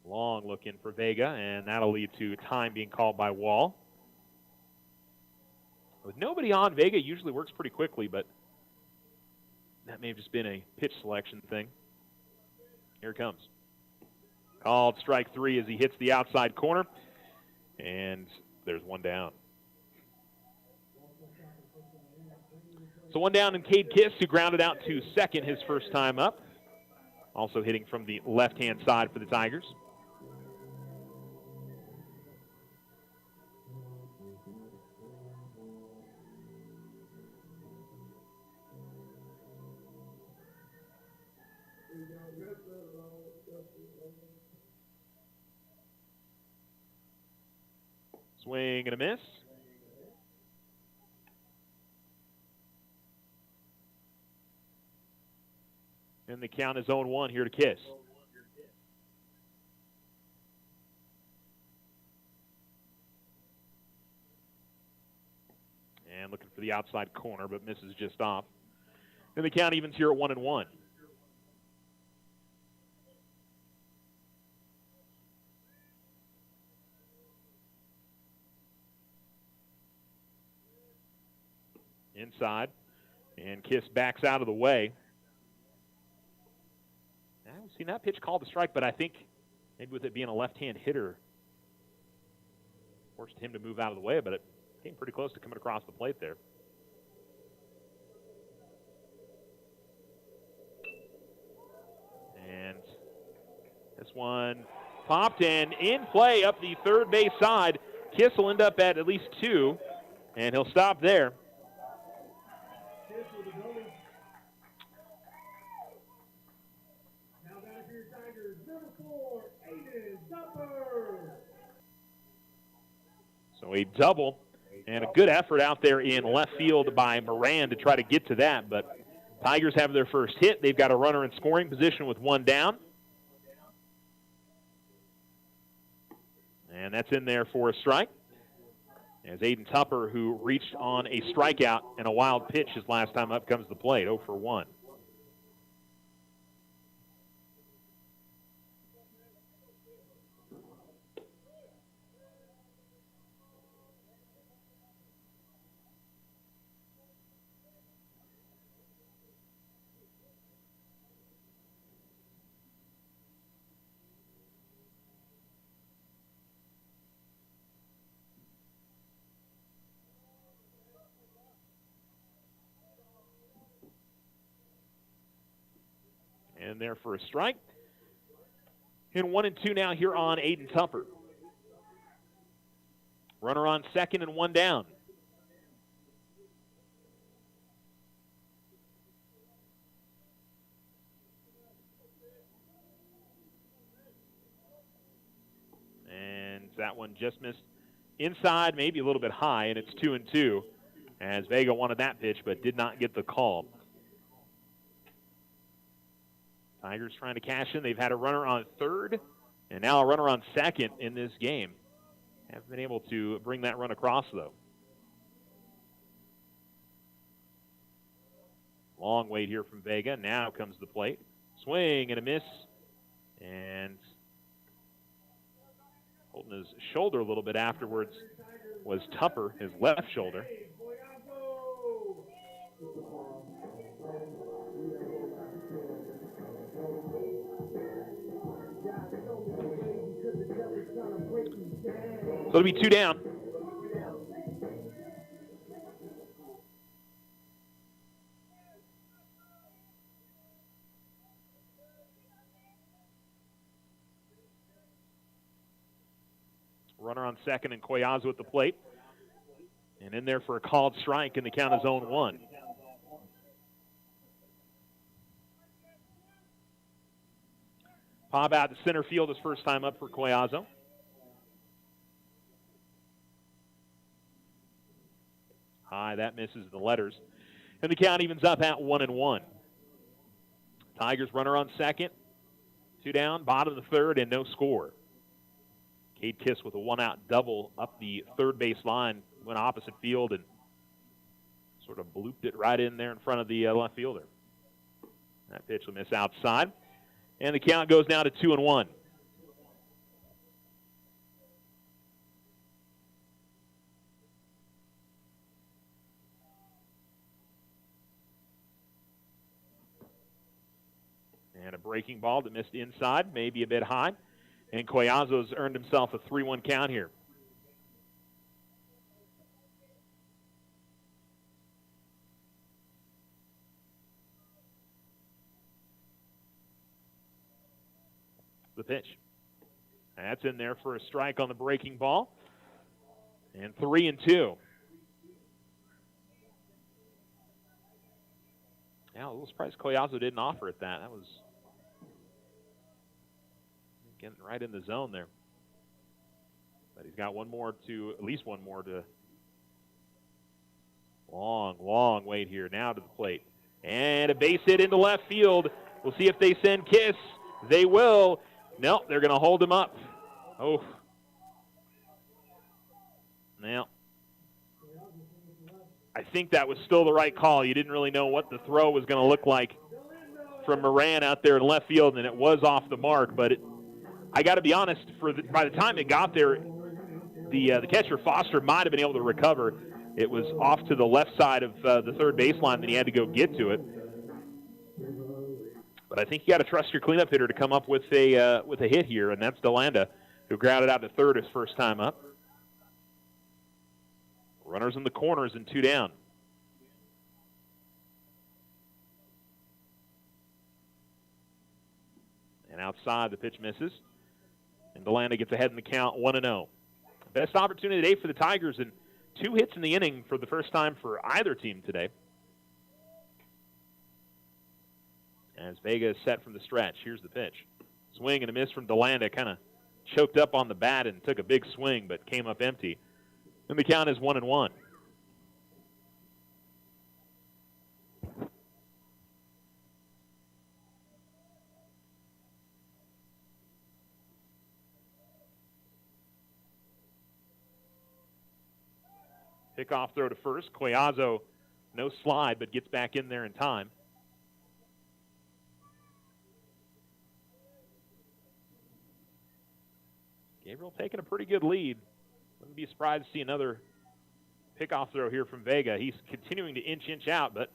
Long look in for Vega, and that'll lead to time being called by Wall. With nobody on, Vega usually works pretty quickly, but that may have just been a pitch selection thing. Here it comes. Called strike 3 as he hits the outside corner, and there's one down. So one down in Cade Kiss, who grounded out to second his first time up. Also hitting from the left-hand side for the Tigers. Swing and a miss. And the count is 0-1 here to Kiss. And looking for the outside corner, but misses just off. Then the count evens here at 1-1. inside, and Kiss backs out of the way. I haven't seen that pitch called a strike, but I think maybe with it being a left-hand hitter, forced him to move out of the way, but it came pretty close to coming across the plate there. And this one popped and in play up the third base side. Kiss will end up at least 2, and he'll stop there. So a double and a good effort out there in left field by Moran to try to get to that, but Tigers have their first hit. They've got a runner in scoring position with 1 down. And that's in there for a strike. As Aiden Tupper, who reached on a strikeout and a wild pitch his last time up, comes to the plate, 0 for 1. And there for a strike. And 1-2 now here on Aiden Tupper. Runner on second and 1 down. And that one just missed inside, maybe a little bit high, and it's 2-2 as Vega wanted that pitch but did not get the call. Tigers trying to cash in. They've had a runner on third and now a runner on second in this game. Haven't been able to bring that run across, though. Long wait here from Vega. Now comes the plate. Swing and a miss. And holding his shoulder a little bit afterwards was Tupper, his left shoulder. So it'll be 2 down. Runner on second and Collazo at the plate. And in there for a called strike, and the count is 0-1. Pop out to center field his first time up for Collazo. High, that misses the letters. And the count evens up at 1-1. Tigers runner on second. 2 down, bottom of the third, and no score. Cade Kiss with a 1-out double up the third base line, went opposite field and sort of blooped it right in there in front of the left fielder. That pitch will miss outside. And the count goes now to 2-1. And a breaking ball that missed inside, maybe a bit high. And Collazo's earned himself a 3-1 count here. The pitch. That's in there for a strike on the breaking ball. And 3-2. Yeah, a little surprised Collazo didn't offer it that. That was getting right in the zone there. But he's got at least one more to. Long wait here now to the plate. And a base hit into left field. We'll see if they send Kiss. They will. No, they're going to hold him up. Oh. Now, I think that was still the right call. You didn't really know what the throw was going to look like from Moran out there in left field, and it was off the mark. But I got to be honest, by the time it got there, the catcher Foster might have been able to recover. It was off to the left side of the third baseline, and he had to go get to it. But I think you got to trust your cleanup hitter to come up with a hit here, and that's DeLanda, who grounded out to third his first time up. Runners in the corners and 2 down. And outside, the pitch misses. And DeLanda gets ahead in the count, 1-0. Best opportunity today for the Tigers, and 2 hits in the inning for the first time for either team today. As Vega is set from the stretch, here's the pitch. Swing and a miss from DeLanda, kind of choked up on the bat and took a big swing, but came up empty. And the count is 1-1. Pickoff throw to first. Collazo, no slide, but gets back in there in time. Gabriel taking a pretty good lead. Wouldn't be surprised to see another pickoff throw here from Vega. He's continuing to inch out, but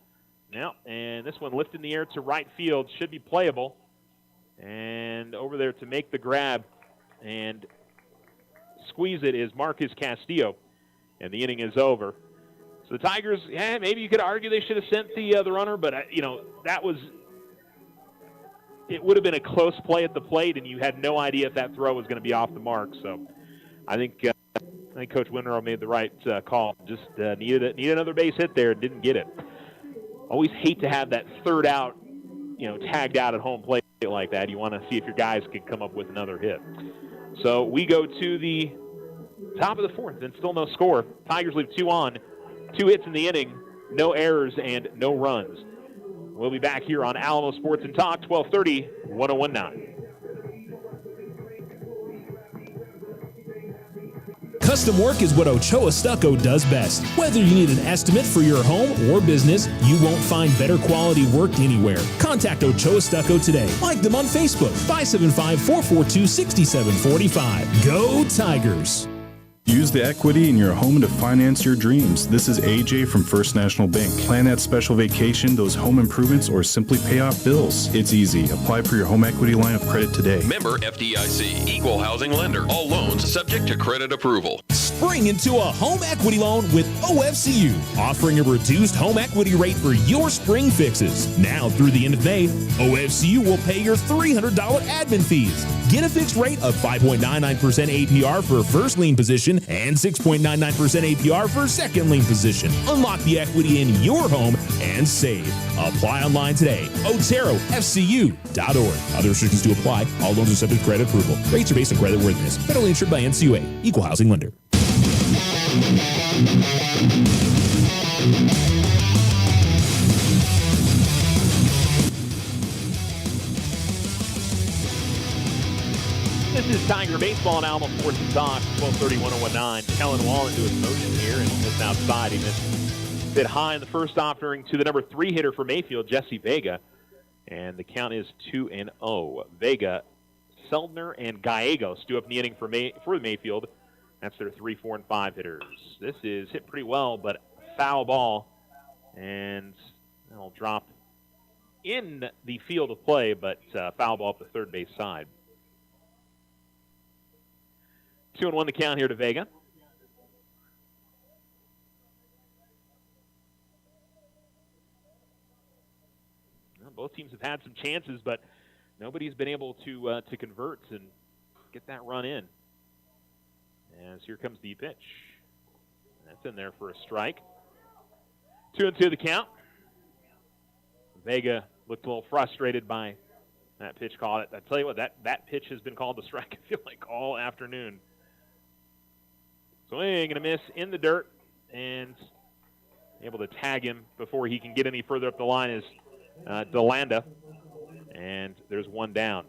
no. And this one lifted in the air to right field. Should be playable. And over there to make the grab and squeeze it is Marcus Castillo. And the inning is over. So the Tigers, maybe you could argue they should have sent the runner, but it would have been a close play at the plate, and you had no idea if that throw was going to be off the mark. So I think Coach Winrow made the right call. Just needed another base hit there, didn't get it. Always hate to have that third out, tagged out at home plate like that. You want to see if your guys can come up with another hit. So we go to the top of the fourth, and still no score. Tigers leave 2 on, 2 hits in the inning, no errors and no runs. We'll be back here on Alamo Sports and Talk, 1230, 1019. Custom work is what Ochoa Stucco does best. Whether you need an estimate for your home or business, you won't find better quality work anywhere. Contact Ochoa Stucco today. Like them on Facebook, 575-442-6745. Go Tigers! Use the equity in your home to finance your dreams. This is AJ from First National Bank. Plan that special vacation, those home improvements, or simply pay off bills. It's easy. Apply for your home equity line of credit today. Member FDIC, equal housing lender. All loans subject to credit approval. Spring into a home equity loan with OFCU, offering a reduced home equity rate for your spring fixes. Now through the end of May, OFCU will pay your $300 admin fees. Get a fixed rate of 5.99% APR for first lien position and 6.99% APR for second lien position. Unlock the equity in your home and save. Apply online today. OteroFCU.org. Other restrictions to apply. All loans are subject to credit approval. Rates are based on credit worthiness. Federally insured by NCUA. Equal housing lender. This is Tiger Baseball on Alamo Sports and Talk, 1230, 1019. Kellen Wall into his motion here and missed outside. He missed a bit high in the first offering to the number 3 hitter for Mayfield, Jesse Vega. And the count is 2-0. Vega, Seldner, and Gallegos do up in the inning for Mayfield. That's their 3, 4, and 5 hitters. This is hit pretty well, but foul ball. And it'll drop in the field of play, but foul ball up the third base side. 2-1 the count here to Vega. Well, both teams have had some chances, but nobody's been able to convert and get that run in. As here comes the pitch. That's in there for a strike. 2-2 the count. Vega looked a little frustrated by that pitch call. I tell you what, that pitch has been called a strike, I feel like, all afternoon. Swing and a miss in the dirt, and able to tag him before he can get any further up the line is DeLanda, and there's 1 down.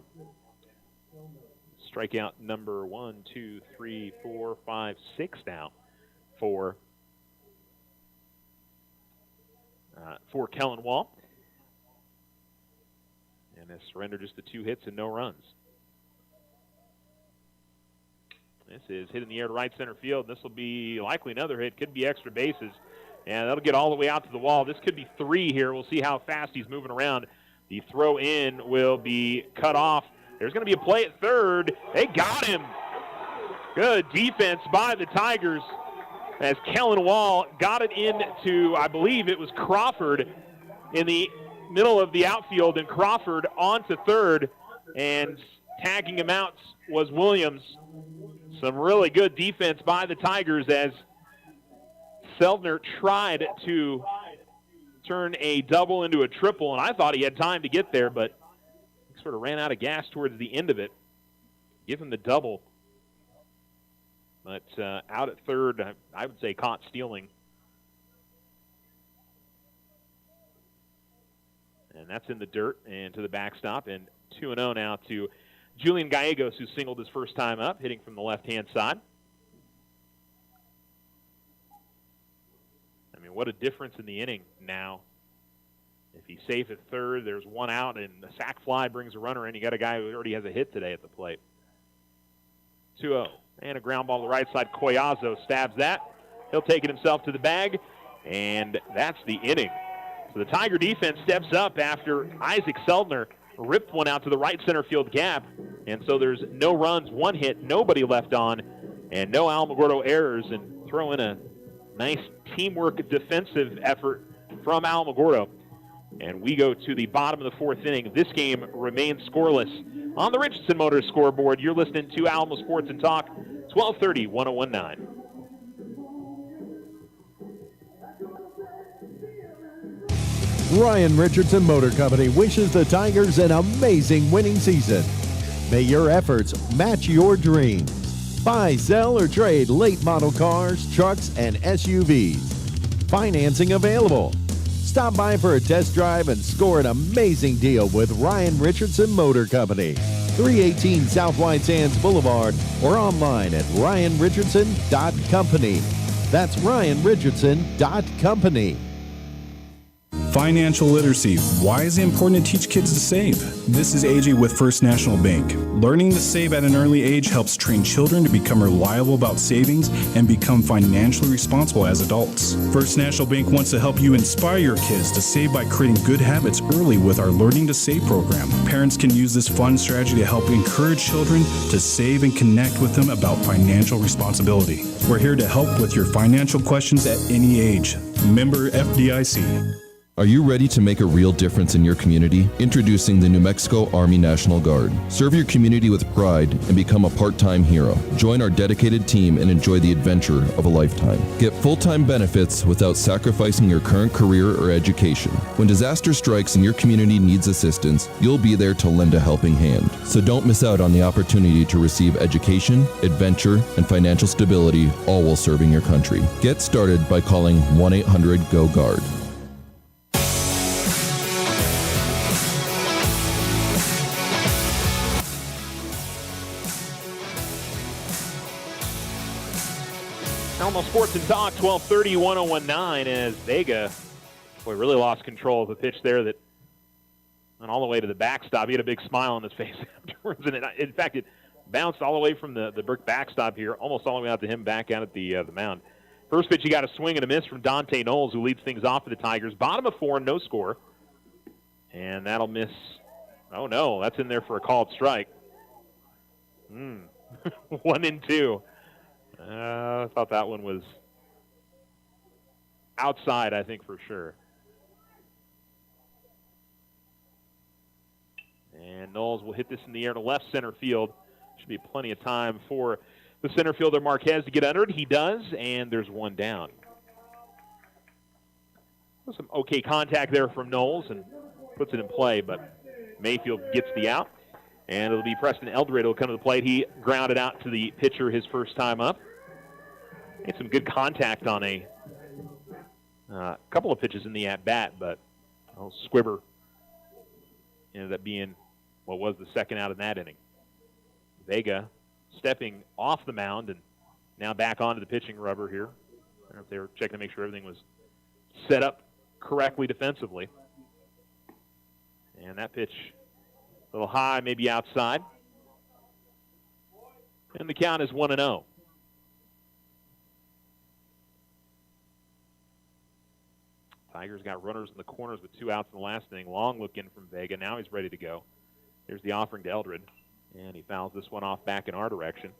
Strikeout number 1, 2, 3, 4, 5, 6 now for Kellen Wall. And a surrender just to 2 hits and no runs. This is hit in the air to right center field. This will be likely another hit. Could be extra bases. And that'll get all the way out to the wall. This could be 3 here. We'll see how fast he's moving around. The throw in will be cut off. There's going to be a play at third. They got him. Good defense by the Tigers as Kellen Wall got it into, I believe it was Crawford in the middle of the outfield, and Crawford onto third, and tagging him out was Williams. Some really good defense by the Tigers as Seldner tried to turn a double into a triple, and I thought he had time to get there, but he sort of ran out of gas towards the end of it. Give him the double. But out at third, I would say caught stealing. And that's in the dirt and to the backstop, and 2-0 now to Julian Gallegos, who singled his first time up, hitting from the left-hand side. I mean, what a difference in the inning now. If he's safe at third, there's 1 out, and the sac fly brings a runner in. You got a guy who already has a hit today at the plate. 2-0. And a ground ball to the right side. Collazo stabs that. He'll take it himself to the bag, and that's the inning. So the Tiger defense steps up after Isaac Seldner ripped one out to the right center field gap. And so there's no runs, 1 hit, nobody left on, and no Alamogordo errors, and throw in a nice teamwork defensive effort from Alamogordo. And we go to the bottom of the 4th inning. This game remains scoreless. On the Richardson Motors scoreboard, you're listening to Alamo Sports and Talk, 1230, 1019. Ryan Richardson Motor Company wishes the Tigers an amazing winning season. May your efforts match your dreams. Buy, sell, or trade late model cars, trucks, and SUVs. Financing available. Stop by for a test drive and score an amazing deal with Ryan Richardson Motor Company. 318 South White Sands Boulevard or online at ryanrichardson.company. That's ryanrichardson.company. Financial literacy. Why is it important to teach kids to save? This is AJ with First National Bank. Learning to save at an early age helps train children to become reliable about savings and become financially responsible as adults. First National Bank wants to help you inspire your kids to save by creating good habits early with our Learning to Save program. Parents can use this fun strategy to help encourage children to save and connect with them about financial responsibility. We're here to help with your financial questions at any age. Member FDIC. Are you ready to make a real difference in your community? Introducing the New Mexico Army National Guard. Serve your community with pride and become a part-time hero. Join our dedicated team and enjoy the adventure of a lifetime. Get full-time benefits without sacrificing your current career or education. When disaster strikes and your community needs assistance, you'll be there to lend a helping hand. So don't miss out on the opportunity to receive education, adventure, and financial stability, all while serving your country. Get started by calling 1-800-GO-GUARD. Alamo Sports and Talk, 1230, 1019, as Vega, really lost control of the pitch there that went all the way to the backstop. He had a big smile on his face afterwards. And in fact, it bounced all the way from the brick backstop here, almost all the way out to him back out at the mound. First pitch, he got a swing and a miss from Dante Knowles, who leads things off for the Tigers. Bottom of 4, no score. And that'll miss. Oh, no, that's in there for a called strike. 1-2. I thought that one was outside, I think, for sure. And Knowles will hit this in the air to left center field. Should be plenty of time for the center fielder Marquez to get under it. He does, and there's 1 down. Some okay contact there from Knowles and puts it in play, but Mayfield gets the out. And it'll be Preston Eldred who will come to the plate. He grounded out to the pitcher his first time up. Had some good contact on a couple of pitches in the at-bat, but Squibber ended up being what was the second out in that inning. Vega stepping off the mound and now back onto the pitching rubber here. I don't know if they were checking to make sure everything was set up correctly defensively. And that pitch a little high, maybe outside. And the count is 1-0. Tigers got runners in the corners with 2 outs in the last inning. Long look in from Vega. Now he's ready to go. Here's the offering to Eldred. And he fouls this one off back in our direction.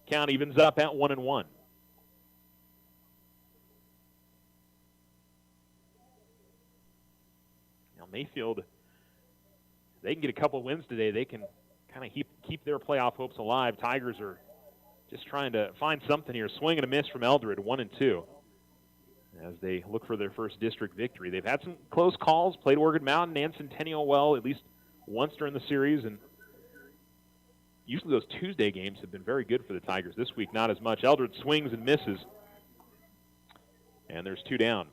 Count evens up at 1-1. Now Mayfield, if they can get a couple wins today, they can kind of keep their playoff hopes alive. Tigers are just trying to find something here. Swing and a miss from Eldred, 1-2. As they look for their first district victory. They've had some close calls, played Oregon Mountain and Centennial well at least once during the series, and usually those Tuesday games have been very good for the Tigers. This week, not as much. Eldred swings and misses, and there's 2 down.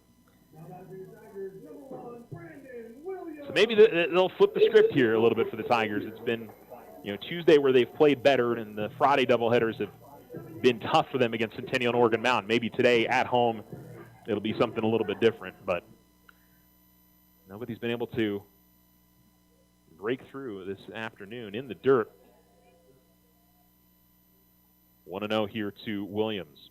So maybe they'll flip the script here a little bit for the Tigers. It's been, Tuesday where they've played better, and the Friday doubleheaders have been tough for them against Centennial and Oregon Mountain. Maybe today at home it'll be something a little bit different, but nobody's been able to break through this afternoon in the dirt. 1-0 here to Williams.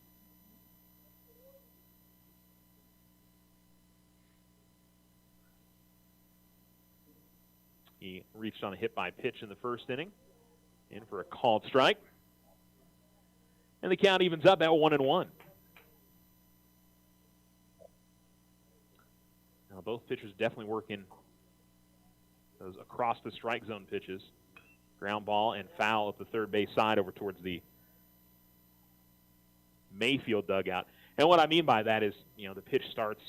He reached on a hit by pitch in the first inning, in for a called strike. And the count evens up at 1-1. Now, both pitchers definitely working those across the strike zone pitches. Ground ball and foul at the third base side over towards the Mayfield dugout. And what I mean by that is, the pitch starts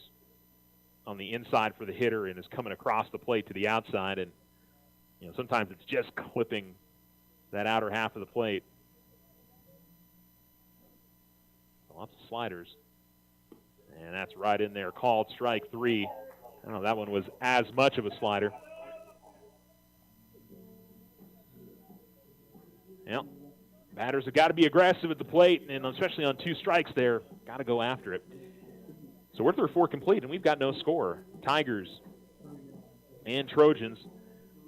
on the inside for the hitter and is coming across the plate to the outside. And, sometimes it's just clipping that outer half of the plate. Lots of sliders. And that's right in there. Called strike 3. I don't know, that one was as much of a slider. Well, batters have got to be aggressive at the plate, and especially on 2 strikes there, got to go after it. So we're through 4 complete, and we've got no score. Tigers and Trojans.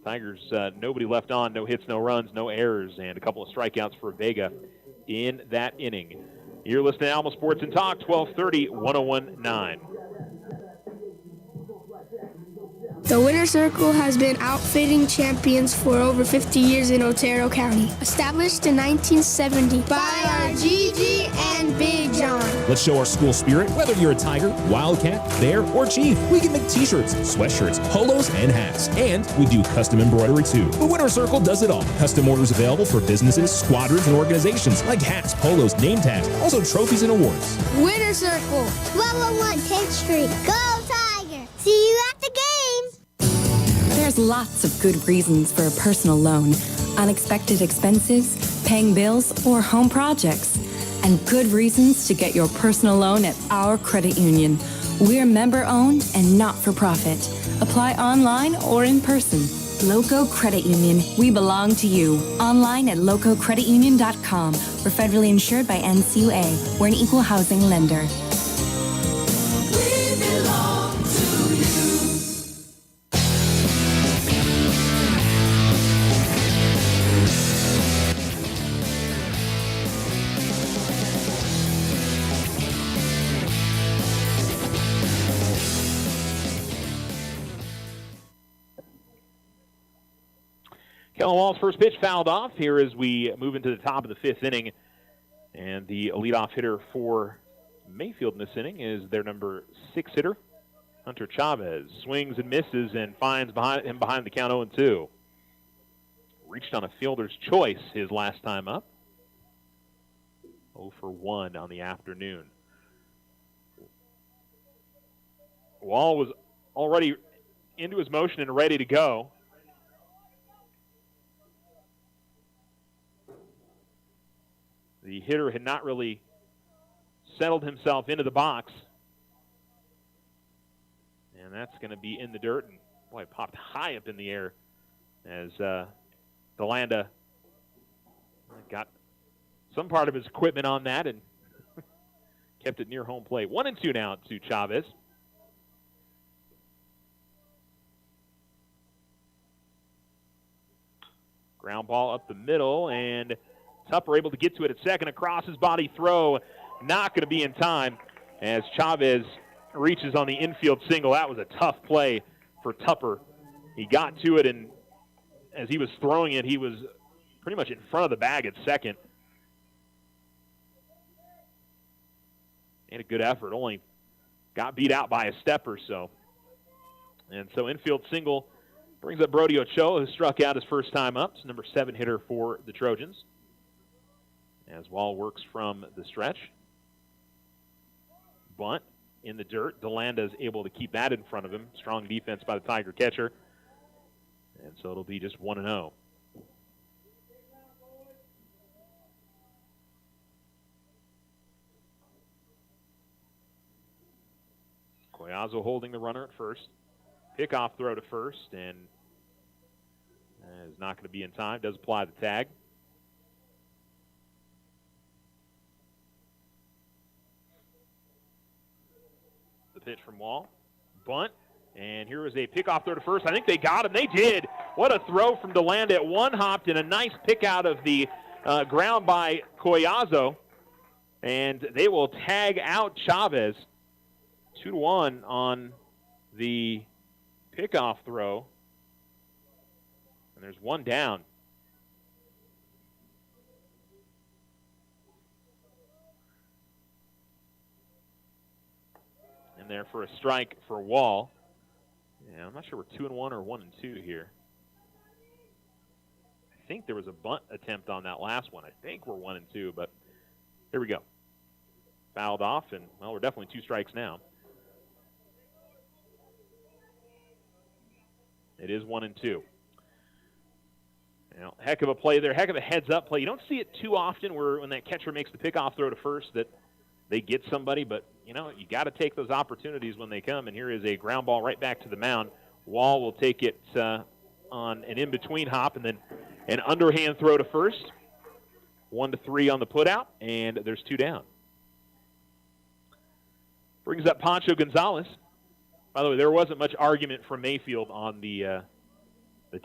Tigers, nobody left on, no hits, no runs, no errors, and a couple of strikeouts for Vega in that inning. You're listening to Alamo Sports and Talk, 1230, 101.9. The Winter Circle has been outfitting champions for over 50 years in Otero County. Established in 1970 by our Gigi and Big John. Let's show our school spirit. Whether you're a Tiger, Wildcat, Bear, or Chief, we can make t-shirts, sweatshirts, polos, and hats. And we do custom embroidery too. The Winter Circle does it all. Custom orders available for businesses, squadrons, and organizations like hats, polos, name tags, also trophies and awards. Winter Circle, 1201 10th Street. Go Tiger! See you at the games! There's lots of good reasons for a personal loan. Unexpected expenses, paying bills, or home projects. And good reasons to get your personal loan at our credit union. We're member-owned and not-for-profit. Apply online or in person. Loco Credit Union. We belong to you. Online at lococreditunion.com. We're federally insured by NCUA. We're an equal housing lender. We belong to you. Kellen Wall's first pitch fouled off here as we move into the top of the 5th inning. And the leadoff hitter for Mayfield in this inning is their number 6 hitter, Hunter Chavez. Swings and misses and finds him behind the count 0-2. Reached on a fielder's choice his last time up. 0 for 1 on the afternoon. Wall was already into his motion and ready to go. The hitter had not really settled himself into the box. And that's going to be in the dirt. And boy, it popped high up in the air as DeLanda got some part of his equipment on that and kept it near home plate. 1-2 now to Chavez. Ground ball up the middle, and Tupper able to get to it at second. Across his body throw, not going to be in time as Chavez reaches on the infield single. That was a tough play for Tupper. He got to it, and as he was throwing it, he was pretty much in front of the bag at second. And a good effort. Only got beat out by a step or so. And so infield single brings up Brody Ochoa, who struck out his first time up. It's number 7 hitter for the Trojans. As Wall works from the stretch. Bunt in the dirt. DeLanda is able to keep that in front of him. Strong defense by the Tiger catcher. And so it'll be just 1-0. Collazo holding the runner at first. Pickoff throw to first, and is not going to be in time. Does apply the tag. The pitch from Wall. Bunt. And here is a pickoff throw to first. I think they got him. They did. What a throw from DeLanda at one hopped, and a nice pick out of the ground by Collazo. And they will tag out Chavez. 2-1 on the pickoff throw. And there's one down. And there for a strike for Wall. Yeah, I'm not sure we're 2-1 or 1-2 here. I think there was a bunt attempt on that last one. I think we're 1-2, but here we go. Fouled off, and, well, we're definitely 2 strikes now. It is 1-2. You know, heck of a play there, heck of a heads-up play. You don't see it too often where when that catcher makes the pickoff throw to first that they get somebody, but, you know, you got to take those opportunities when they come, and here is a ground ball right back to the mound. Wall will take it on an in-between hop, and then an underhand throw to first. 1-3 on the putout, and there's 2 down. Brings up Pancho Gonzalez. By the way, there wasn't much argument from Mayfield on the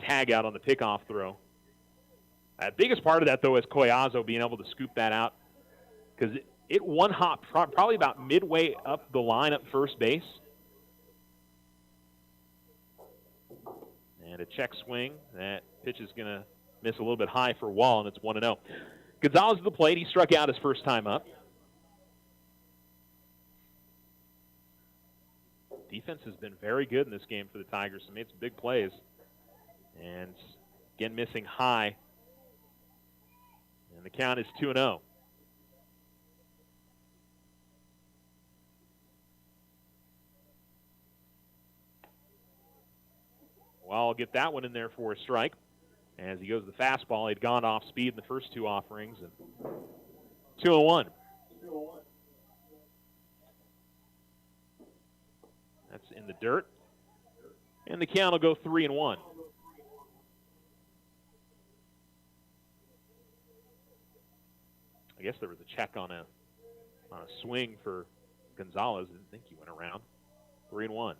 tag out on the pickoff throw. Biggest part of that, though, is Collazo being able to scoop that out because it one hop probably about midway up the line at first base. And a check swing. That pitch is going to miss a little bit high for Wall, and it's 1-0. Gonzalez at the plate. He struck out his first time up. Defense has been very good in this game for the Tigers. They made some big plays. And again, missing high. And the count is 2-0. Well, I'll get that one in there for a strike. As he goes to the fastball, he'd gone off speed in the first 2 offerings. And 2-1. That's in the dirt. And the count will go 3-1. I guess there was a check on a swing for Gonzalez. I didn't think he went around. 3-1.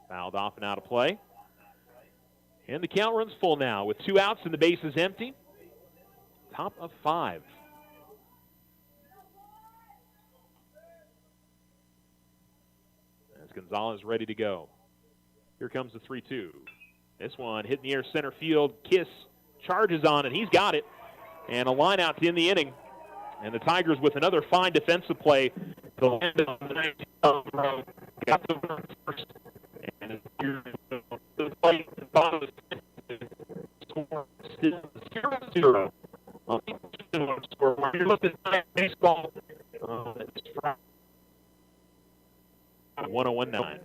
Fouled off and out of play. And the count runs full now with 2 outs and the base is empty. Top of 5. As Gonzalez ready to go. Here comes the 3-2. This one hit in the air center field. Kiss charges on it. He's got it. And a line out to end the inning. And the Tigers with another fine defensive play to land on the 19th row. Got the run first. And the play at the bottom of the score still 0-0. Score. When you're looking at baseball, it's 101.9.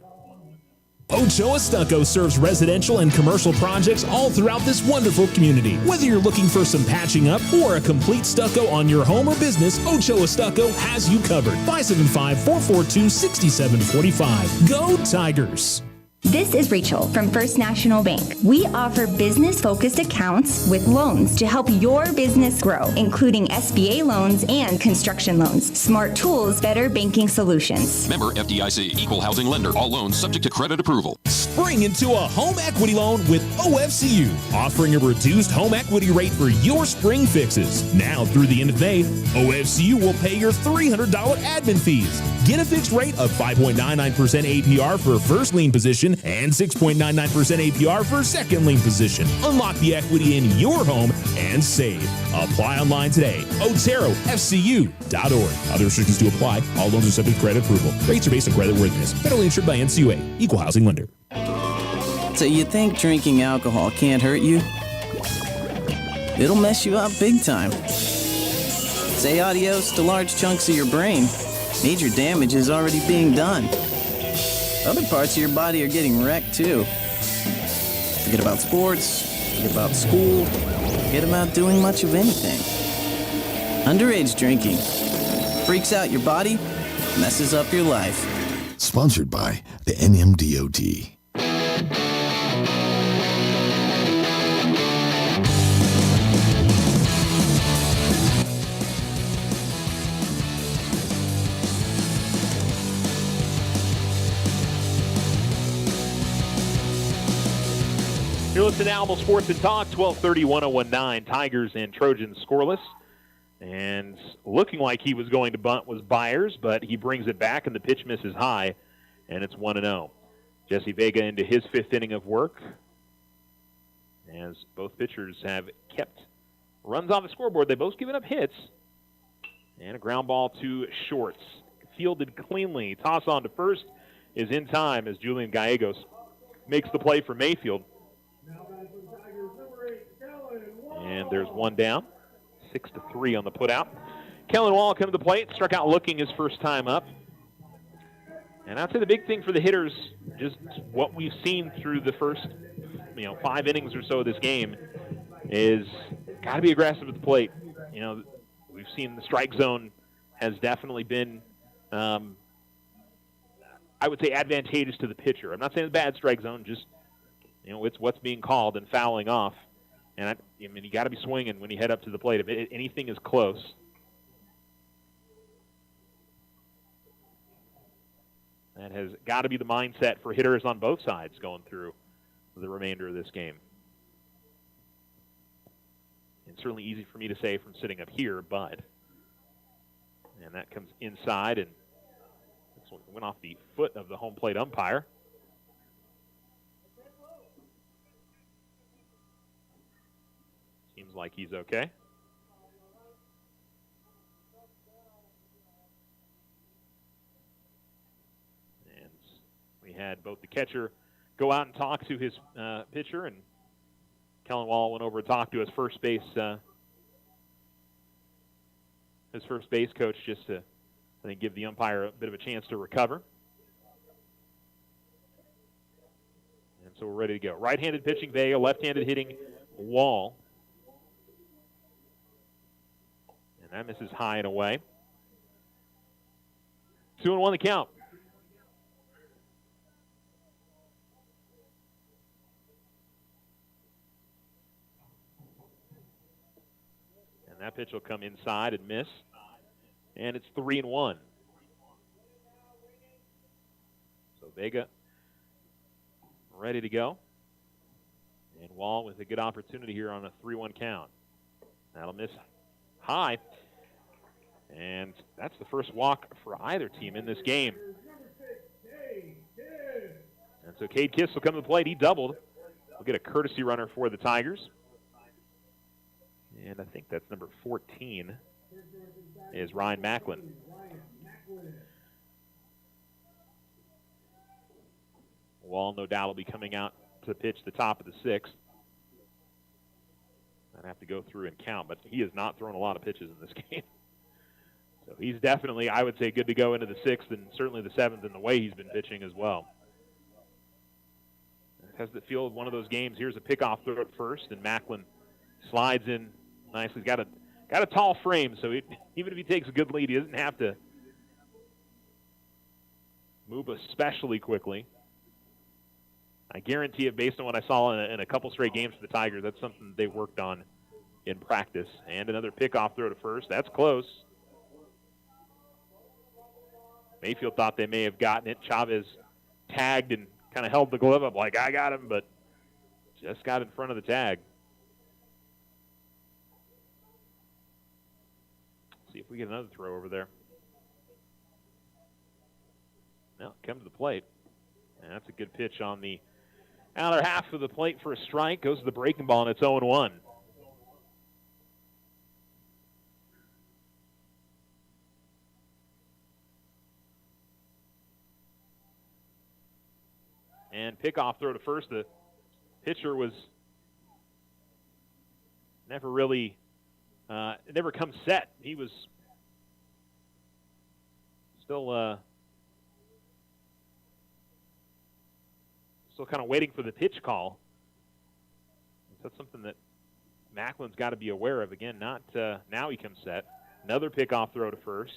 Ochoa Stucco serves residential and commercial projects all throughout this wonderful community. Whether you're looking for some patching up or a complete stucco on your home or business, Ochoa Stucco has you covered. 575-442-6745. Go Tigers! This is Rachel from First National Bank. We offer business-focused accounts with loans to help your business grow, including SBA loans and construction loans. Smart tools, better banking solutions. Member FDIC, equal housing lender. All loans subject to credit approval. Spring into a home equity loan with OFCU, offering a reduced home equity rate for your spring fixes. Now through the end of May, OFCU will pay your $300 admin fees. Get a fixed rate of 5.99% APR for first lien position and 6.99% APR for second lien position. Unlock the equity in your home and save. Apply online today. OteroFCU.org. Other restrictions to apply. All loans are subject to credit approval. Rates are based on credit worthiness. Federally insured by NCUA. Equal housing lender. So you think drinking alcohol can't hurt you? It'll mess you up big time. Say adios to large chunks of your brain. Major damage is already being done. Other parts of your body are getting wrecked too. Forget about sports, forget about school, forget about doing much of anything. Underage drinking freaks out your body, messes up your life. Sponsored by the NMDOT. You're listening to Alamo Sports and Talk, 1230-1019. Tigers and Trojans scoreless. And looking like he was going to bunt was Byers, but he brings it back, and the pitch misses high, and it's 1-0. Jesse Vega into his fifth inning of work, as both pitchers have kept runs on the scoreboard. They've both given up hits. And a ground ball to shorts. Fielded cleanly. Toss on to first is in time as Julian Gallegos makes the play for Mayfield. And there's one down. 6-3 on the putout. Kellen Wall coming to the plate. Struck out looking his first time up. And I'd say the big thing for the hitters, just what we've seen through the first 5 innings or so of this game, is got to be aggressive at the plate. We've seen the strike zone has definitely been, I would say, advantageous to the pitcher. I'm not saying it's a bad strike zone, just it's what's being called and fouling off. And you got to be swinging when you head up to the plate. If anything is close. That has got to be the mindset for hitters on both sides going through the remainder of this game. And certainly easy for me to say from sitting up here, but. And that comes inside, and this one went off the foot of the home plate umpire. Seems like he's okay. And we had both the catcher go out and talk to his pitcher, and Kellen Wall went over and talked to his first base coach just to, I think, give the umpire a bit of a chance to recover. And so we're ready to go. Right-handed pitching Vega, left-handed hitting Wall. And that misses high and away. 2-1 the count. And that pitch will come inside and miss. And it's 3-1. So Vega ready to go. And Wall with a good opportunity here on a 3-1 count. That'll miss high. And that's the first walk for either team in this game. And so Cade Kiss will come to the plate. He doubled. We'll get a courtesy runner for the Tigers. And I think that's number 14 is Ryan Macklin. Wall, no doubt, will be coming out to pitch the top of the sixth. I'd have to go through and count, but he has not thrown a lot of pitches in this game. So he's definitely, I would say, good to go into the sixth and certainly the seventh in the way he's been pitching as well. It has the feel of one of those games. Here's a pickoff throw at first, and Macklin slides in nicely. He's got a tall frame, so even if he takes a good lead, he doesn't have to move especially quickly. I guarantee it, based on what I saw in a couple straight games for the Tigers, that's something they worked on in practice. And another pickoff throw to first. That's close. Mayfield thought they may have gotten it. Chavez tagged and kind of held the glove up like, I got him, but just got in front of the tag. See if we get another throw over there. No, come to the plate. And that's a good pitch on the outer half of the plate for a strike. Goes to the breaking ball, and it's 0-1. And pickoff throw to first. The pitcher was never really, never come set. He was still kind of waiting for the pitch call. That's something that Macklin's got to be aware of. Again, not now he comes set. Another pickoff throw to first.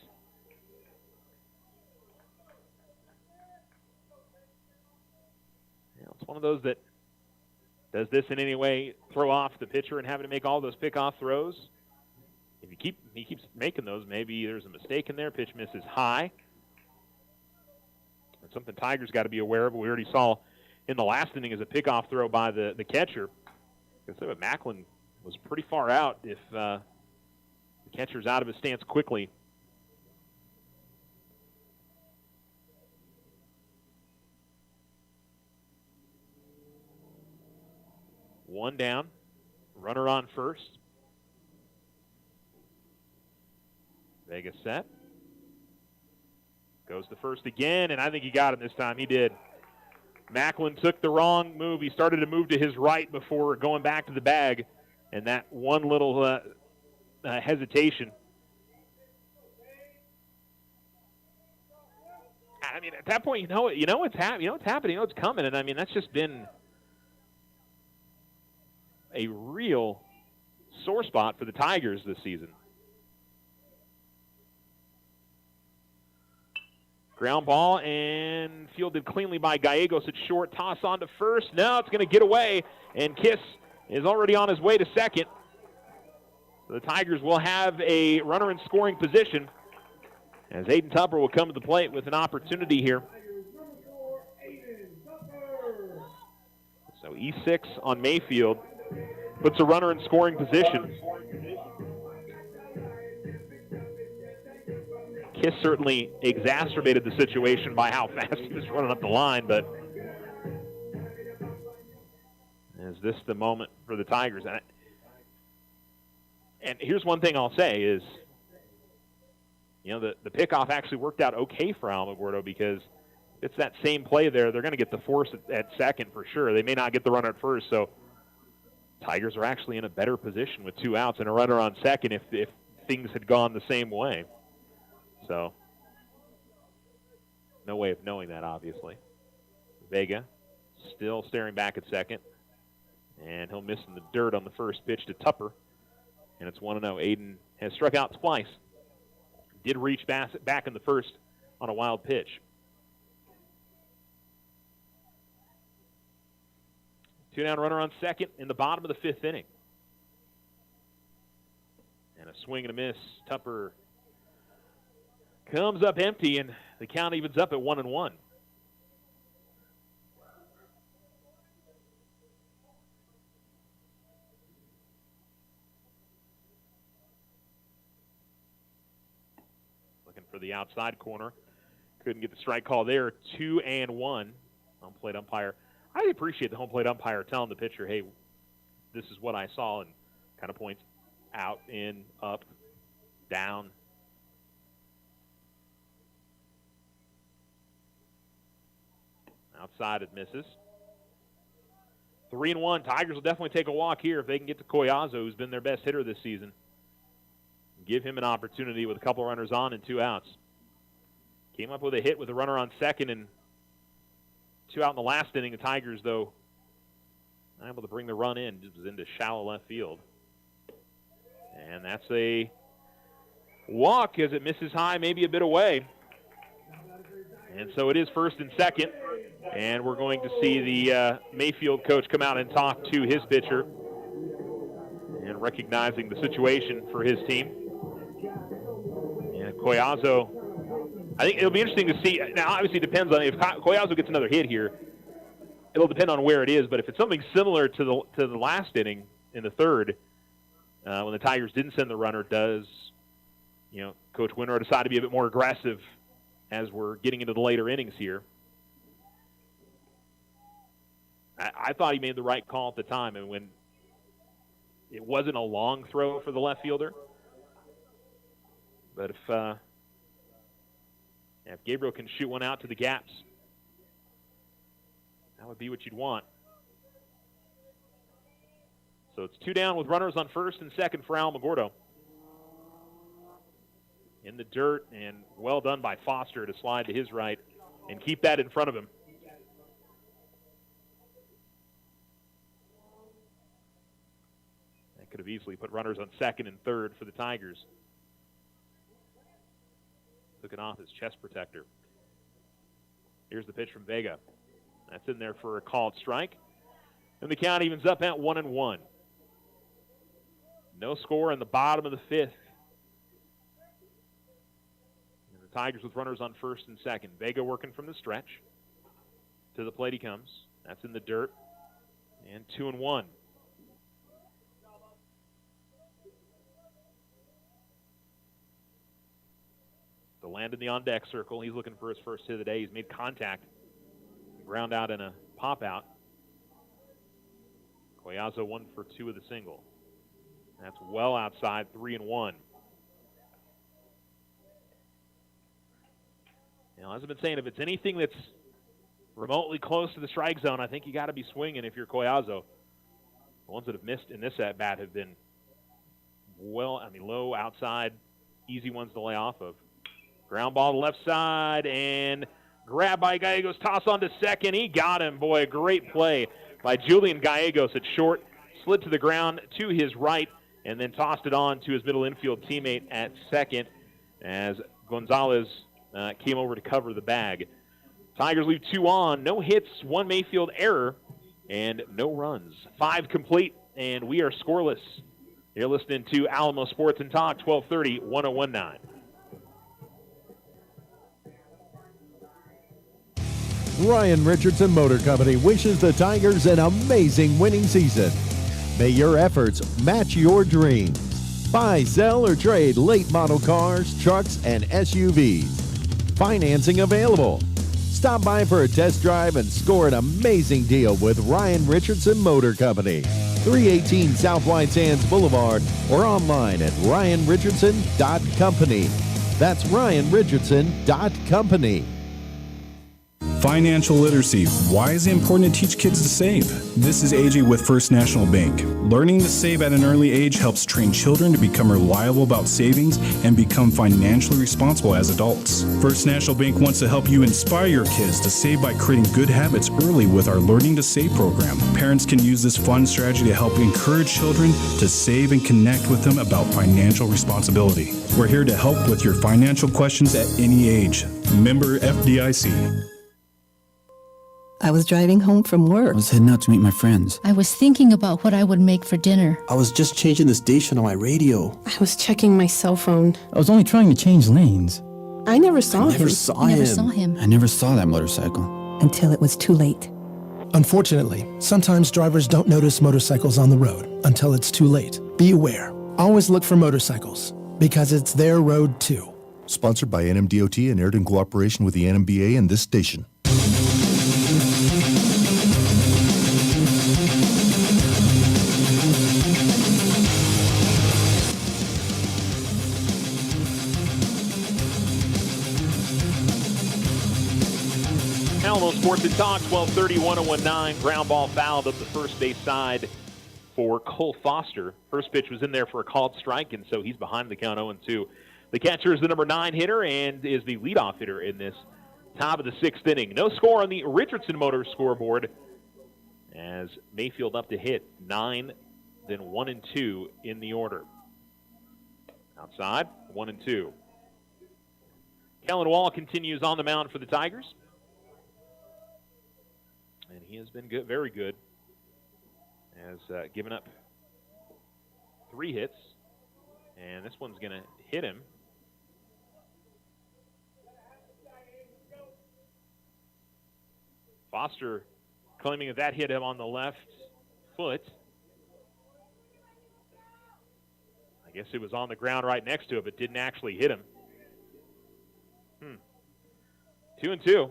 It's one of those that does this in any way throw off the pitcher and having to make all those pickoff throws. If he keeps making those, maybe there's a mistake in there. Pitch misses high. It's something Tigers got to be aware of. We already saw in the last inning as a pickoff throw by the catcher. But Macklin was pretty far out if the catcher's out of his stance quickly. One down, runner on first. Vega set. Goes to first again, and I think he got him this time. He did. Macklin took the wrong move. He started to move to his right before going back to the bag, and that one little hesitation. I mean, at that point, you know what's happening. You know it's coming, and I mean that's just been a real sore spot for the Tigers this season. Ground ball and fielded cleanly by Gallegos at short. Toss on to first. No, it's going to get away, and Kiss is already on his way to second. So the Tigers will have a runner in scoring position as Aiden Tupper will come to the plate with an opportunity here. So E6 on Mayfield puts a runner in scoring position. Kiss certainly exacerbated the situation by how fast he was running up the line, but is this the moment for the Tigers? And here's one thing I'll say is, the pickoff actually worked out okay for Alamogordo because it's that same play there. They're going to get the force at second for sure. They may not get the runner at first, so Tigers are actually in a better position with 2 outs and a runner on second if things had gone the same way. So, no way of knowing that, obviously. Vega still staring back at second, and he'll miss in the dirt on the first pitch to Tupper, and it's 1-0. Aiden has struck out twice. Did reach back in the first on a wild pitch. 2-down runner on second in the bottom of the 5th inning. And a swing and a miss. Tupper comes up empty, and the count evens up at 1-1. Looking for the outside corner. Couldn't get the strike call there. 2-1. Home plate umpire. I appreciate the home plate umpire telling the pitcher, hey, this is what I saw, and kind of points out, in, up, down. Outside it misses. 3-1. Tigers will definitely take a walk here if they can get to Collazo, who's been their best hitter this season. Give him an opportunity with a couple runners on and 2 outs. Came up with a hit with a runner on second and 2 out in the last inning. The Tigers, though, not able to bring the run in. It was into shallow left field. And that's a walk as it misses high, maybe a bit away. And so it is first and second, and we're going to see the Mayfield coach come out and talk to his pitcher and recognizing the situation for his team. And Collazo, I think it'll be interesting to see. Now, obviously, it depends on if Collazo gets another hit here. It'll depend on where it is, but if it's something similar to the last inning in the third, when the Tigers didn't send the runner, does Coach Winrow decide to be a bit more aggressive as we're getting into the later innings here? I thought he made the right call at the time, and when it wasn't a long throw for the left fielder, but if Gabriel can shoot one out to the gaps, that would be what you'd want. So it's 2 down with runners on first and second for Alamogordo. In the dirt, and well done by Foster to slide to his right and keep that in front of him. That could have easily put runners on second and third for the Tigers. Took it off his chest protector. Here's the pitch from Vega. That's in there for a called strike. And the count evens up at 1-1. No score in the bottom of the fifth. And the Tigers with runners on first and second. Vega working from the stretch. To the plate he comes. That's in the dirt. And 2-1. The land in the on-deck circle. He's looking for his first hit of the day. He's made contact. Ground out in a pop-out. Collazo 1 for 2 with a single. That's well outside, 3-1. Now, as I've been saying, if it's anything that's remotely close to the strike zone, I think you got to be swinging if you're Collazo. The ones that have missed in this at-bat have been low, outside, easy ones to lay off of. Ground ball to left side, and grab by Gallegos, toss on to second. He got him. Boy, a great play by Julian Gallegos at short. Slid to the ground to his right, and then tossed it on to his middle infield teammate at second as Gonzalez came over to cover the bag. Tigers leave 2 on. No hits, 1 Mayfield error, and no runs. 5 complete, and we are scoreless. You're listening to Alamo Sports and Talk, 1230, 1019. Ryan Richardson Motor Company wishes the Tigers an amazing winning season. May your efforts match your dreams. Buy, sell, or trade late model cars, trucks, and SUVs. Financing available. Stop by for a test drive and score an amazing deal with Ryan Richardson Motor Company. 318 South White Sands Boulevard or online at ryanrichardson.company. That's ryanrichardson.company. Financial literacy. Why is it important to teach kids to save? This is AJ with First National Bank. Learning to save at an early age helps train children to become reliable about savings and become financially responsible as adults. First National Bank wants to help you inspire your kids to save by creating good habits early with our Learning to Save program. Parents can use this fun strategy to help encourage children to save and connect with them about financial responsibility. We're here to help with your financial questions at any age. Member FDIC. I was driving home from work. I was heading out to meet my friends. I was thinking about what I would make for dinner. I was just changing the station on my radio. I was checking my cell phone. I was only trying to change lanes. I never saw him. I never saw him. I never saw that motorcycle. Until it was too late. Unfortunately, sometimes drivers don't notice motorcycles on the road until it's too late. Be aware. Always look for motorcycles, because it's their road too. Sponsored by NMDOT and aired in cooperation with the NMBA and this station. Alamo Sports and Talk, 1230, 1019. Ground ball fouled up the first base side for Cole Foster. First pitch was in there for a called strike, and so he's behind the count 0-2. The catcher is the number 9 hitter and is the leadoff hitter in this top of the 6th inning. No score on the Richardson Motors scoreboard as Mayfield up to hit 9, then 1-2 in the order. Outside, 1-2. Kellen Wall continues on the mound for the Tigers. And he has been good, very good. Has given up 3 hits. And this one's going to hit him. Foster claiming that hit him on the left foot. I guess it was on the ground right next to it, but didn't actually hit him. 2-2.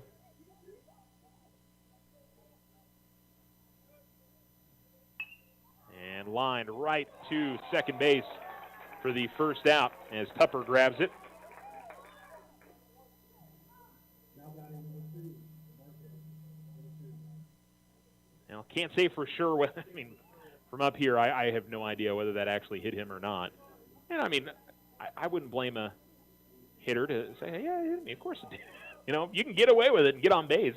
And lined right to second base for the first out as Tupper grabs it. Now, can't say for sure whether, from up here, I have no idea whether that actually hit him or not. And, I wouldn't blame a hitter to say, hey, yeah, it hit me. Of course it did. You can get away with it and get on base.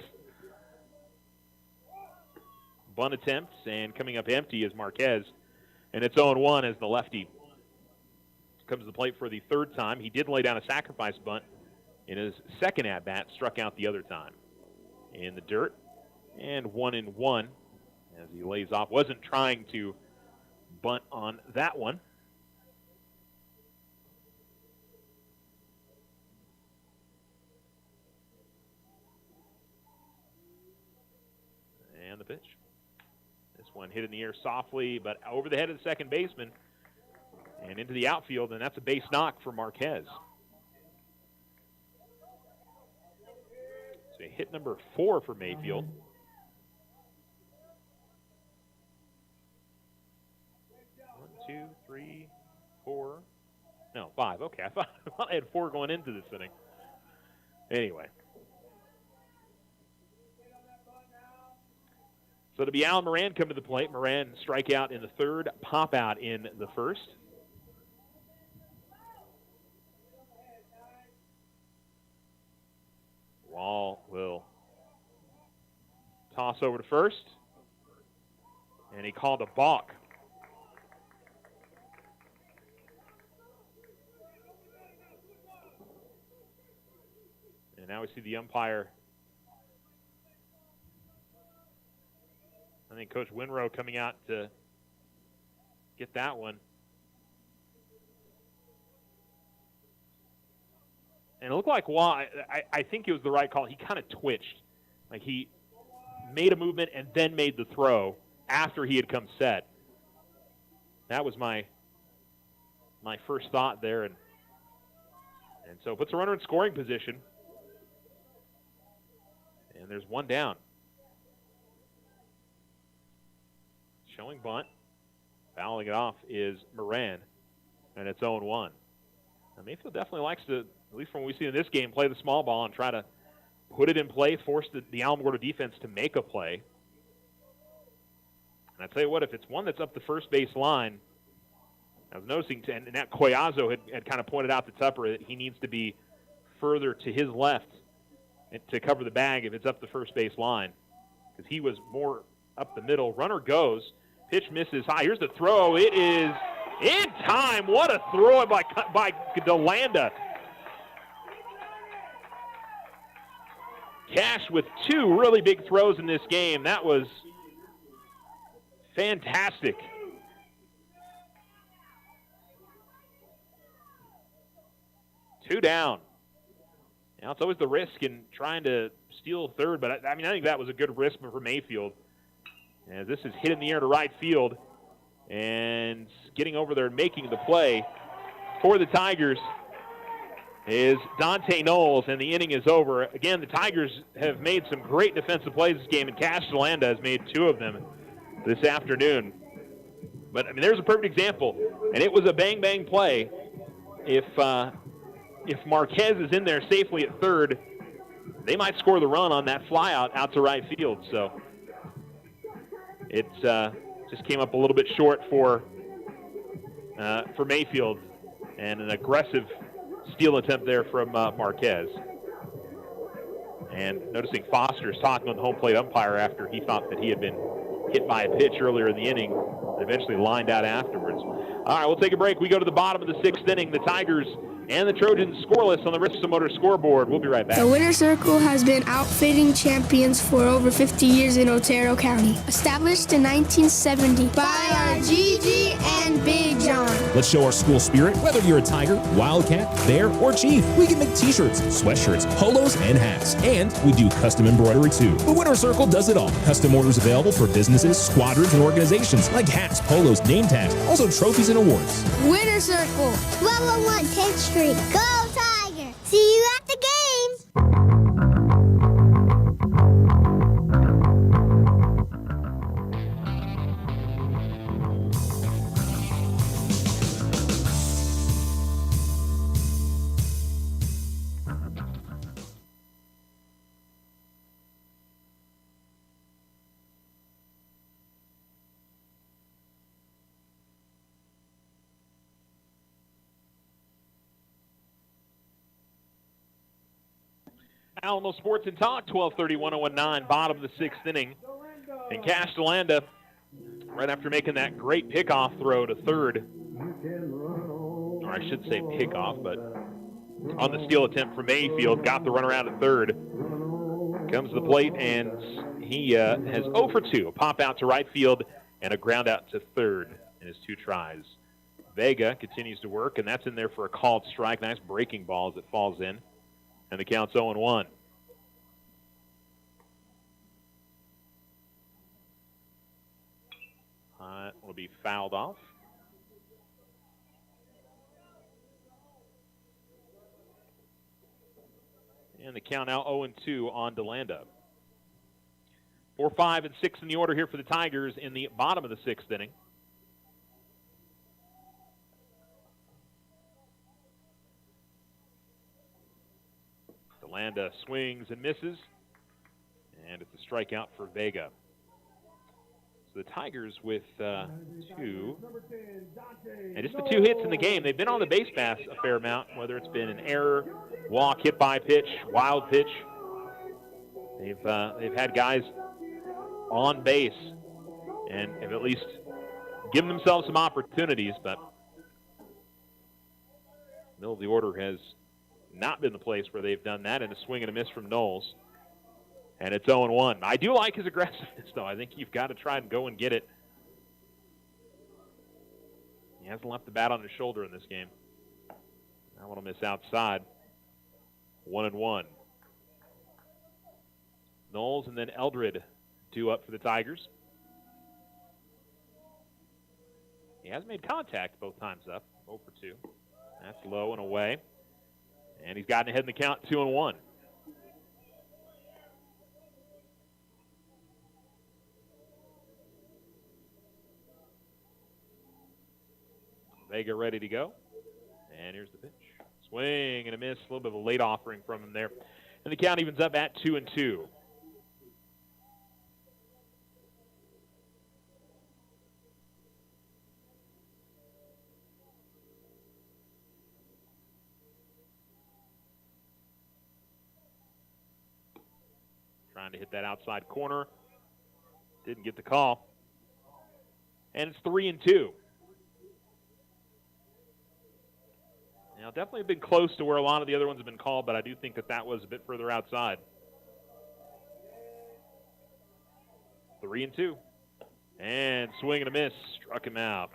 Bunt attempts, and coming up empty is Marquez. And it's 0-1 as the lefty comes to the plate for the third time. He did lay down a sacrifice bunt in his second at-bat, struck out the other time. In the dirt, and 1-1 as he lays off. Wasn't trying to bunt on that one. And the pitch. This one hit in the air softly, but over the head of the second baseman and into the outfield, and that's a base knock for Marquez. So hit number 4 for Mayfield. 1, 2, 3, 4. No, 5. Okay, I thought I had 4 going into this inning. Anyway. So it'll be Alan Moran come to the plate. Moran strike out in the third, pop out in the first. Wall will toss over to first. And he called a balk. And now we see the umpire. I think Coach Winrow coming out to get that one. And it looked like Wall, I think it was the right call. He kind of twitched. Like he made a movement and then made the throw after he had come set. That was my first thought there. And so puts a runner in scoring position. And there's one down. Showing bunt. Fouling it off is Moran. And it's 0-1. Now Mayfield definitely likes to, at least from what we see in this game, play the small ball and try to put it in play, force the Alamogordo defense to make a play. And I tell you what, if it's one that's up the first base line, I was noticing, and that Collazo had kind of pointed out to Tupper that he needs to be further to his left to cover the bag if it's up the first base line, because he was more up the middle. Runner goes. Pitch misses high. Here's the throw. It is in time. What a throw by DeLanda. Cash with 2 really big throws in this game. That was fantastic. Two down. Now it's always the risk in trying to steal third, but I think that was a good risk for Mayfield. As this is hit in the air to right field, and getting over there and making the play for the Tigers is Dante Knowles, and the inning is over. Again, the Tigers have made some great defensive plays this game, and Cash DeLanda has made 2 of them this afternoon. But, there's a perfect example, and it was a bang-bang play. If Marquez is in there safely at third, they might score the run on that fly out to right field. So it just came up a little bit short for Mayfield, and an aggressive steal attempt there from Marquez. And noticing Foster's talking with the home plate umpire after he thought that he had been hit by a pitch earlier in the inning, and eventually lined out afterwards. All right, we'll take a break. We go to the bottom of the 6th inning. The Tigers And the Trojans scoreless on the Bristol Motor scoreboard. We'll be right back. The Winter Circle has been outfitting champions for over 50 years in Otero County. Established in 1970 by our Gigi and Big John. Let's show our school spirit. Whether you're a Tiger, Wildcat, Bear, or Chief, we can make t-shirts, sweatshirts, polos, and hats. And we do custom embroidery too. The Winter Circle does it all. Custom orders available for businesses, squadrons, and organizations like hats, polos, name tags, also trophies and awards. Winter Circle, 1201 10th Street. Go Tiger! See you at the game! Alamo Sports and Talk, 12:30-1019, bottom of the sixth inning. And Castellanda, right after making that great pickoff throw to third, or I should say pickoff, but on the steal attempt from Mayfield, got the runner out at third. Comes to the plate, and he has 0 for 2, a pop out to right field and a ground out to third in his 2 tries. Vega continues to work, and that's in there for a called strike. Nice breaking ball as it falls in. And the count's 0-1. Will be fouled off. And the count now 0-2 on DeLanda. 4, 5, and 6 in the order here for the Tigers in the bottom of the sixth inning. DeLanda swings and misses, and it's a strikeout for Vega. So the Tigers with 2, and just the 2 hits in the game. They've been on the base pass a fair amount, whether it's been an error, walk, hit by pitch, wild pitch. They've had guys on base and have at least given themselves some opportunities, but middle of the order has not been the place where they've done that, and a swing and a miss from Knowles. And it's 0-1. I do like his aggressiveness, though. I think you've got to try and go and get it. He hasn't left the bat on his shoulder in this game. That one will miss outside. 1-1. Knowles and then Eldred due up for the Tigers. He has made contact both times up. 0 for 2. That's low and away. And he's gotten ahead in the count, 2-1. Vega ready to go. And here's the pitch. Swing and a miss. A little bit of a late offering from him there. And the count evens up at 2-2. Trying to hit that outside corner. Didn't get the call. And it's 3-2. Now, definitely been close to where a lot of the other ones have been called, but I do think that that was a bit further outside. 3-2. And swing and a miss. Struck him out.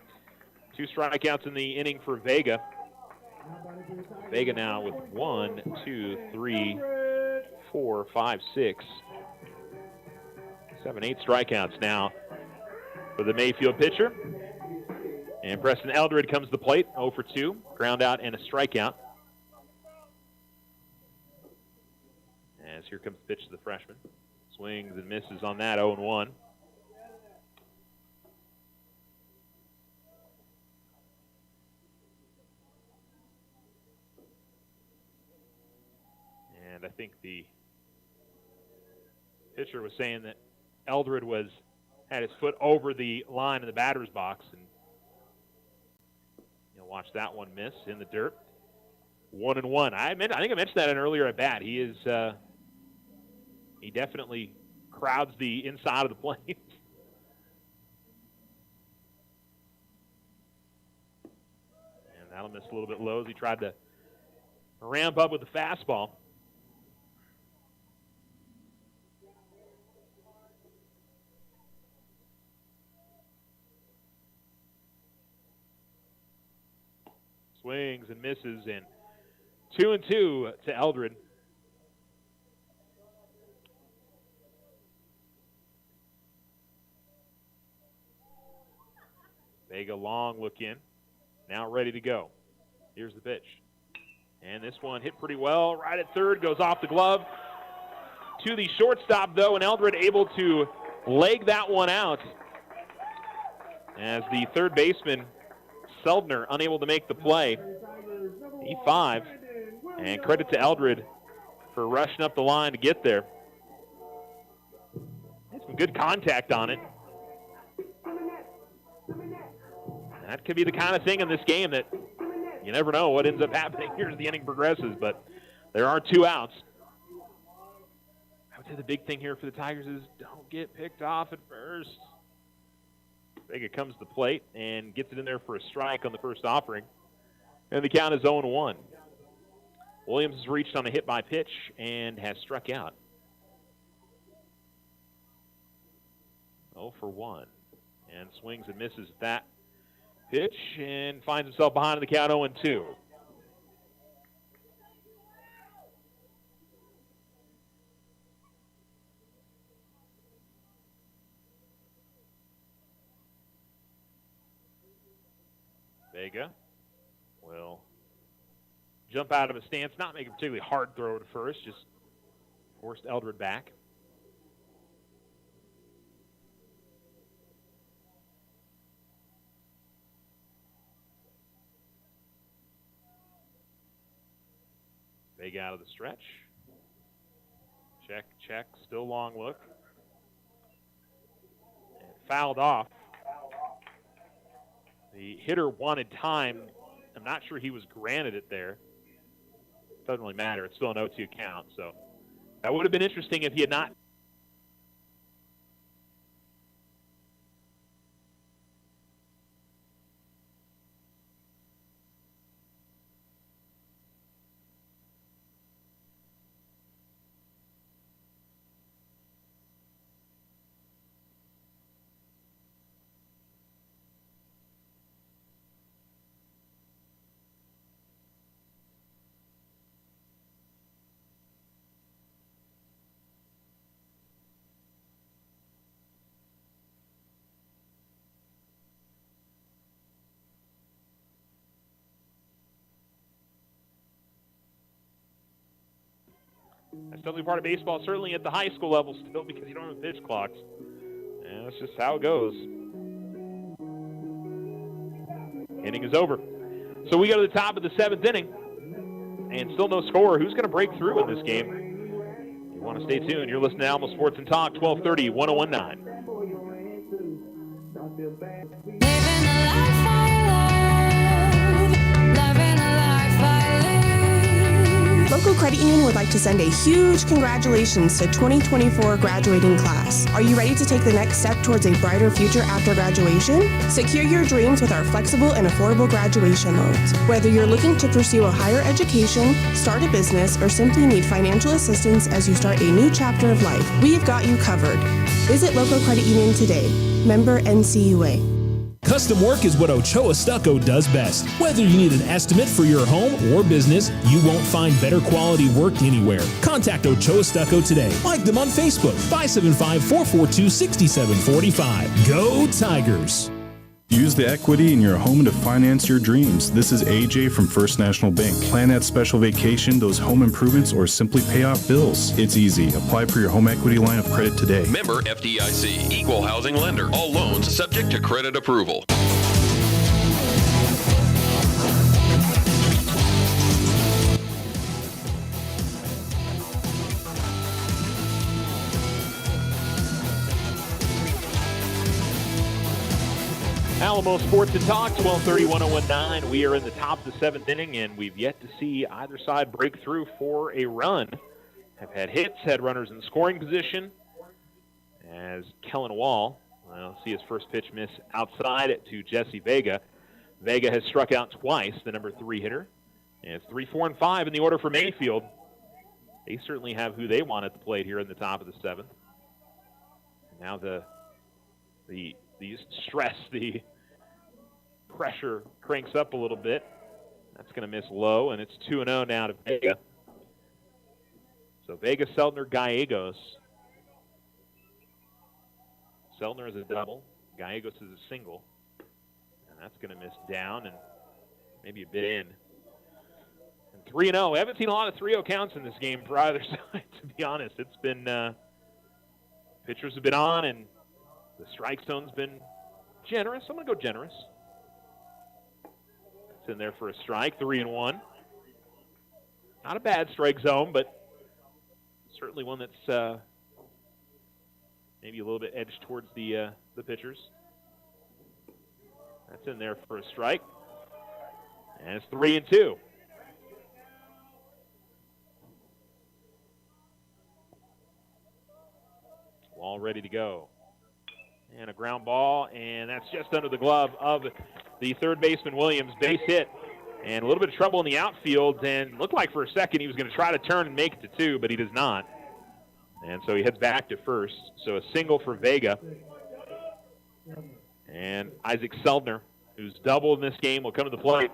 2 strikeouts in the inning for Vega. Vega now with 1, 2, 3, 4, 5, 6, 7, 8 strikeouts now for the Mayfield pitcher. And Preston Eldred comes to the plate, 0 for 2, ground out and a strikeout. As here comes the pitch to the freshman. Swings and misses on that, 0-1. And I think the pitcher was saying that Eldred had his foot over the line in the batter's box, and watch that one miss in the dirt. 1-1. I think I mentioned that in earlier at bat. He definitely crowds the inside of the plate. And that'll miss a little bit low as he tried to ramp up with the fastball. Swings and misses, and 2-2 to Eldred. Vega long look in. Now ready to go. Here's the pitch. And this one hit pretty well. Right at third, goes off the glove. To the shortstop, though, and Eldred able to leg that one out. As the third baseman, Seldner, unable to make the play. E5. And credit to Eldred for rushing up the line to get there. Some good contact on it. That could be the kind of thing in this game that you never know what ends up happening here as the inning progresses, but there are 2 outs. I would say the big thing here for the Tigers is don't get picked off at first. Vega comes to the plate and gets it in there for a strike on the first offering. And the count is 0-1. Williams has reached on a hit by pitch and has struck out. 0-for-1. And swings and misses at that pitch and finds himself behind in the count 0-2. Vega will jump out of his stance, not make a particularly hard throw at first, just forced Eldred back. Vega out of the stretch. Check, check, still long look. And fouled off. The hitter wanted time. I'm not sure he was granted it there. Doesn't really matter. It's still an 0-2 count. So that would have been interesting if he had not. That's definitely part of baseball, certainly at the high school level still, because you don't have pitch clocks. And that's just how it goes. Inning is over. So we go to the top of the 7th inning, and still no score. Who's going to break through in this game? You want to stay tuned. You're listening to Alamo Sports and Talk, 1230, 1019. Local Credit Union would like to send a huge congratulations to 2024 graduating class. Are you ready to take the next step towards a brighter future after graduation? Secure your dreams with our flexible and affordable graduation loans. Whether you're looking to pursue a higher education, start a business, or simply need financial assistance as you start a new chapter of life, we've got you covered. Visit Local Credit Union today. Member NCUA. Custom work is what Ochoa Stucco does best. Whether you need an estimate for your home or business, you won't find better quality work anywhere. Contact Ochoa Stucco today. Like them on Facebook, 575-442-6745. Go Tigers! Use the equity in your home to finance your dreams. This is AJ from First National Bank. Plan that special vacation, those home improvements, or simply pay off bills. It's easy. Apply for your home equity line of credit today. Member FDIC, equal housing lender. All loans subject to credit approval. Alamo Sports and Talk, 1230, 1019. We are in the top of the 7th inning, and we've yet to see either side break through for a run. Have had hits, had runners in scoring position. As Kellen Wall, see his first pitch miss outside to Jesse Vega. Vega has struck out twice, the number 3 hitter. And it's 3, 4, and 5 in the order for Mayfield. They certainly have who they want at the plate here in the top of the 7th. Now the stress, the pressure cranks up a little bit. That's going to miss low, and it's 2-0 now to Vega. So Vega, Seltner, Gallegos. Seltner is a double. Gallegos is a single. And that's going to miss down and maybe a bit in. And 3-0. We haven't seen a lot of 3-0 counts in this game for either side, to be honest. It's been, pitchers have been on, and the strike zone's been generous. I'm going to go generous. It's in there for a strike, 3-1. Not a bad strike zone, but certainly one that's maybe a little bit edged towards the pitchers. That's in there for a strike. And it's 3-2. All ready to go. And a ground ball, and that's just under the glove of the third baseman, Williams. Base hit, and a little bit of trouble in the outfield, and looked like for a second he was going to try to turn and make it to 2, but he does not. And so he heads back to first. So a single for Vega. And Isaac Seldner, who's doubled in this game, will come to the plate.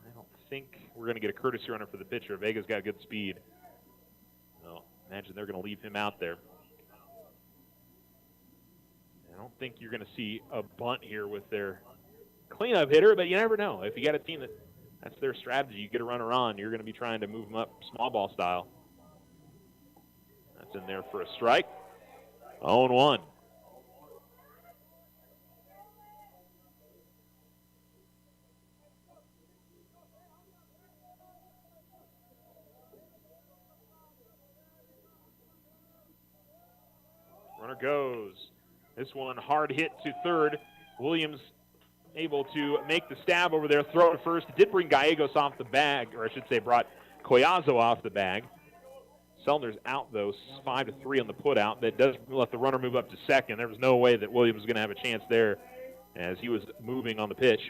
I don't think we're going to get a courtesy runner for the pitcher. Vega's got good speed. Imagine they're going to leave him out there. I don't think you're going to see a bunt here with their cleanup hitter, but you never know. If you got a team that's their strategy, you get a runner on, you're going to be trying to move them up small ball style. That's in there for a strike. 0-1. Runner goes. This one hard hit to third. Williams able to make the stab over there, throw to first. Did bring Gallegos off the bag, or I should say brought Collazo off the bag. Selner's out, though, 5-3 on the put-out. That does let the runner move up to second. There was no way that Williams was going to have a chance there as he was moving on the pitch.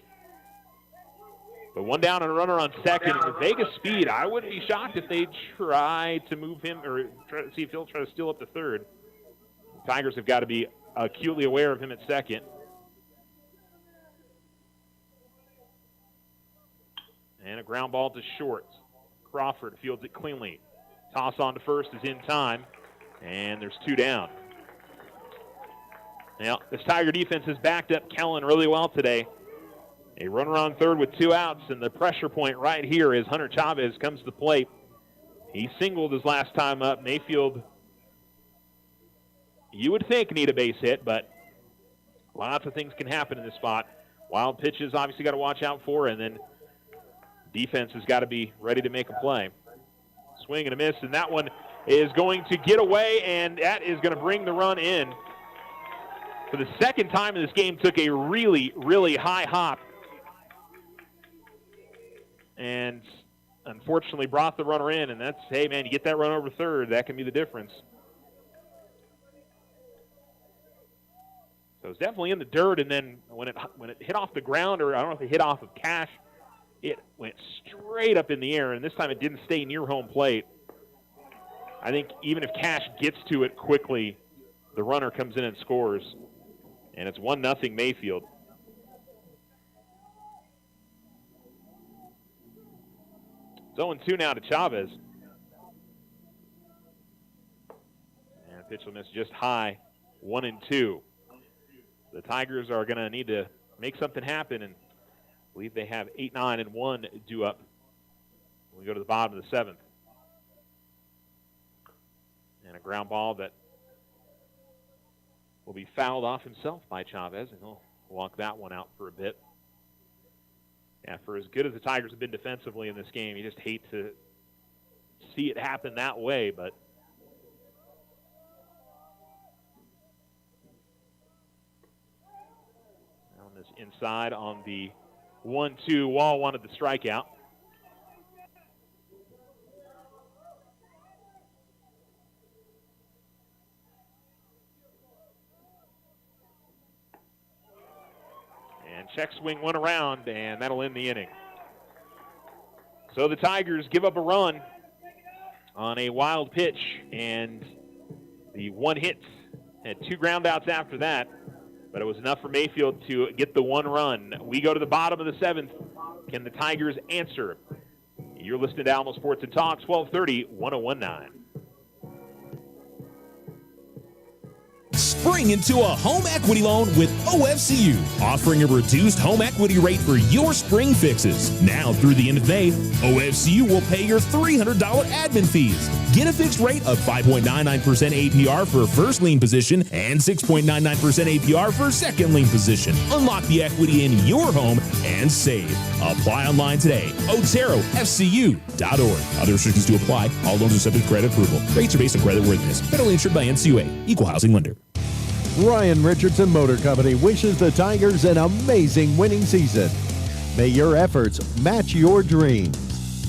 But one down and a runner on second. With Vega's speed, I wouldn't be shocked if they try to move him or try to see if he'll try to steal up to third. The Tigers have got to be acutely aware of him at second. And a ground ball to short. Crawford fields it cleanly. Toss on to first is in time, and there's 2 down. Now, this Tiger defense has backed up Kellen really well today. A runner on third with 2 outs, and the pressure point right here is Hunter Chavez comes to the plate. He singled his last time up. Mayfield, you would think, need a base hit, but lots of things can happen in this spot. Wild pitches, obviously, got to watch out for, and then defense has got to be ready to make a play. Swing and a miss, and that one is going to get away, and that is going to bring the run in. For the second time in this game, took a really, really high hop, and unfortunately brought the runner in, and that's, hey, man, you get that run over third, that can be the difference. So it's definitely in the dirt, and then when it hit off the ground, or I don't know if it hit off of Cash, it went straight up in the air, and this time it didn't stay near home plate. I think even if Cash gets to it quickly, the runner comes in and scores, and it's 1-0 Mayfield. It's 0-2 now to Chavez. And pitch will miss just high, 1-2. The Tigers are going to need to make something happen, and I believe they have 8, 9, and 1 due up when we go to the bottom of the 7th. And a ground ball that will be fouled off himself by Chavez, and he'll walk that one out for a bit. Yeah, for as good as the Tigers have been defensively in this game, you just hate to see it happen that way, but on this inside on the 1-2, Wall wanted the strikeout. And Check swing one around, and that'll end the inning. So the Tigers give up a run on a wild pitch, and the one hit had 2 ground outs after that, but it was enough for Mayfield to get the 1 run. We go to the bottom of the 7th. Can the Tigers answer? You're listening to Alamo Sports and Talks, 1230, 1019. Spring into a home equity loan with OFCU, offering a reduced home equity rate for your spring fixes. Now through the end of May, OFCU will pay your $300 admin fees. Get a fixed rate of 5.99% APR for first lien position and 6.99% APR for second lien position. Unlock the equity in your home and save. Apply online today. OteroFCU.org. Other restrictions to apply. All loans are subject to credit approval. Rates are based on credit worthiness. Federally insured by NCUA. Equal housing lender. Ryan Richardson Motor Company wishes the Tigers an amazing winning season. May your efforts match your dreams.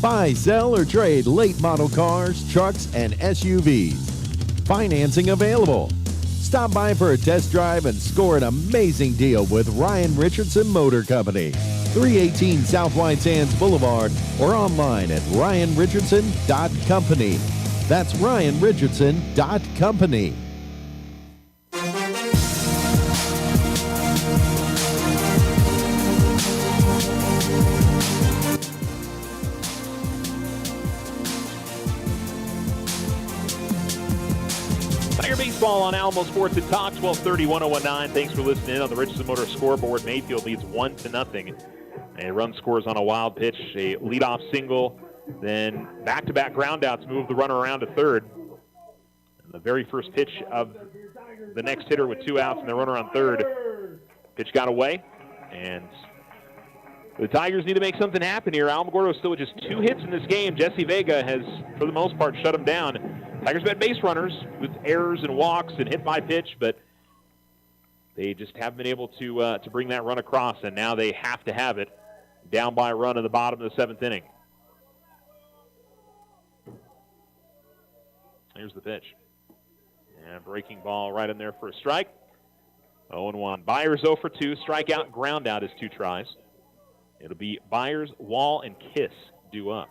Buy, sell, or trade late model cars, trucks, and SUVs. Financing available. Stop by for a test drive and score an amazing deal with Ryan Richardson Motor Company. 318 South White Sands Boulevard or online at ryanrichardson.company. That's ryanrichardson.company. Baseball on Alamo Sports and Talks, 1230, 1019. Thanks for listening in on the Richardson Motor scoreboard. Mayfield leads 1-0. A run scores on a wild pitch, a leadoff single, then back-to-back groundouts move the runner around to third. And the very first pitch of the next hitter with 2 outs and the runner on third. Pitch got away, and the Tigers need to make something happen here. Alamogordo still with just 2 hits in this game. Jesse Vega has, for the most part, shut him down. Tigers have had base runners with errors and walks and hit by pitch, but they just haven't been able to bring that run across, and now they have to have it down by a run in the bottom of the 7th inning. Here's the pitch. And breaking ball right in there for a strike. 0-1. Byers 0 for 2. Strikeout, ground out is 2 tries. It'll be Byers, Wall, and Kiss due up.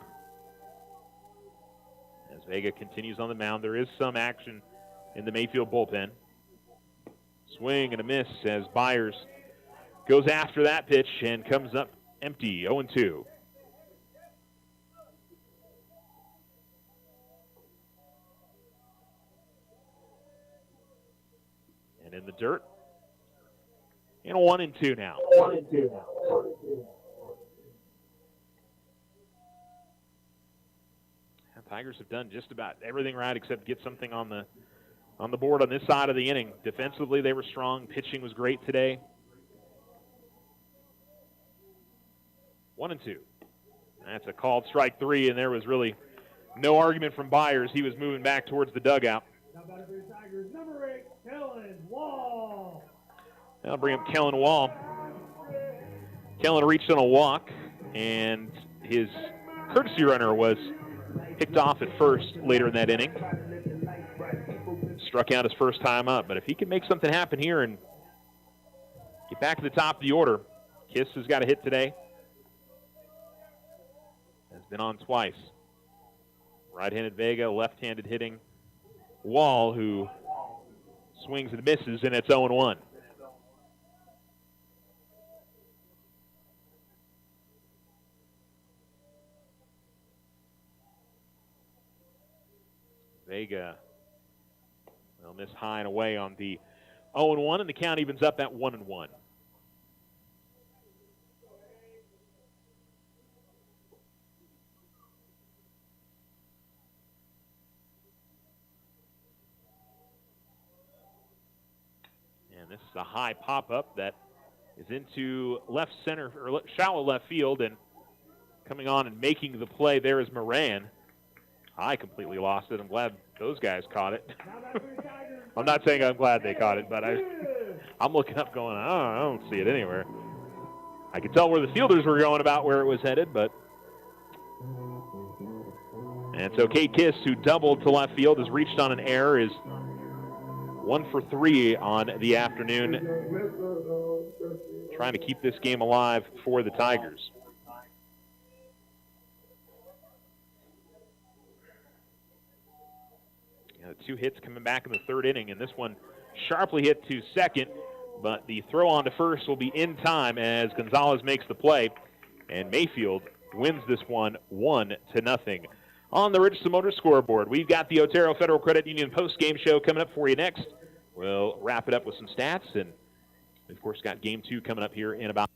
As Vega continues on the mound, there is some action in the Mayfield bullpen. Swing and a miss as Byers goes after that pitch and comes up empty, 0-2. And in the dirt, and 1-2 now. 1-2 now. Tigers have done just about everything right except get something on the board on this side of the inning. Defensively, they were strong. Pitching was great today. 1-2. That's a called strike 3, and there was really no argument from Byers. He was moving back towards the dugout. Number 8, Kellen Wall. I'll bring up Kellen Wall. Kellen reached on a walk, and his courtesy runner was picked off at first later in that inning. Struck out his first time up. But if he can make something happen here and get back to the top of the order, Kiss has got a hit today. Has been on twice. Right-handed Vega, left-handed hitting Wall, who swings and misses, and it's 0-1. Vega will miss high and away on the 0-1, and the count evens up at 1-1. And this is a high pop-up that is into left center, or shallow left field, and coming on and making the play there is Moran. I completely lost it. I'm glad those guys caught it. I'm not saying I'm glad they caught it, but I'm looking up going, I don't see it anywhere. I could tell where the fielders were going about where it was headed, but. And so Kate Kiss, who doubled to left field, has reached on an error, is 1 for 3 on the afternoon, trying to keep this game alive for the Tigers. Yeah, 2 hits coming back in the 3rd inning, and this one sharply hit to second, but the throw on to first will be in time as Gonzalez makes the play, and Mayfield wins this one 1-0. On the Richardson Motors scoreboard, we've got the Otero Federal Credit Union post-game show coming up for you next. We'll wrap it up with some stats, and of course got game 2 coming up here in about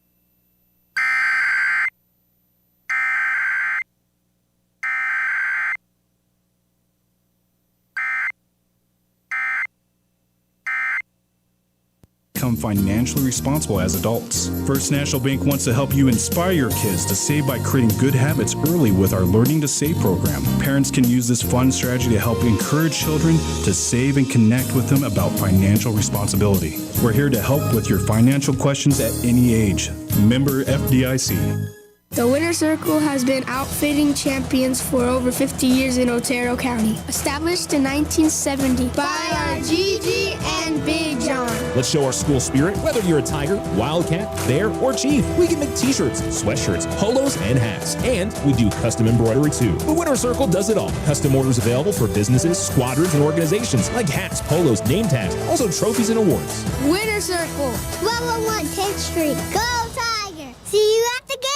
become financially responsible as adults. First National Bank wants to help you inspire your kids to save by creating good habits early with our Learning to Save program. Parents can use this fun strategy to help encourage children to save and connect with them about financial responsibility. We're here to help with your financial questions at any age. Member FDIC. The Winner Circle has been outfitting champions for over 50 years in Otero County. Established in 1970 by our Gigi and Big John. Let's show our school spirit. Whether you're a Tiger, Wildcat, Bear, or Chief, we can make t-shirts, sweatshirts, polos, and hats. And we do custom embroidery too. The Winner Circle does it all. Custom orders available for businesses, squadrons, and organizations like hats, polos, name tags, also trophies and awards. Winner Circle, 1201 10th Street. Go Tiger! See you at the game!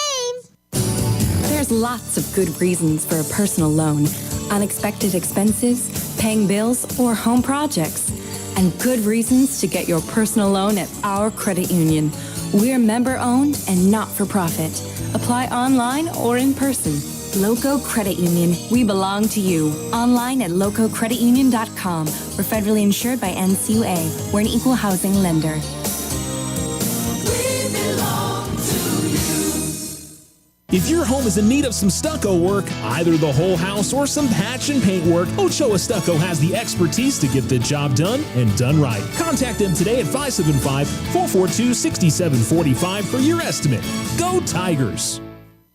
There's lots of good reasons for a personal loan. Unexpected expenses, paying bills, or home projects. And good reasons to get your personal loan at our credit union. We're member-owned and not-for-profit. Apply online or in person. Loco Credit Union. We belong to you. Online at lococreditunion.com. We're federally insured by NCUA. We're an equal housing lender. If your home is in need of some stucco work, either the whole house or some patch and paint work, Ochoa Stucco has the expertise to get the job done and done right. Contact them today at 575-442-6745 for your estimate. Go Tigers!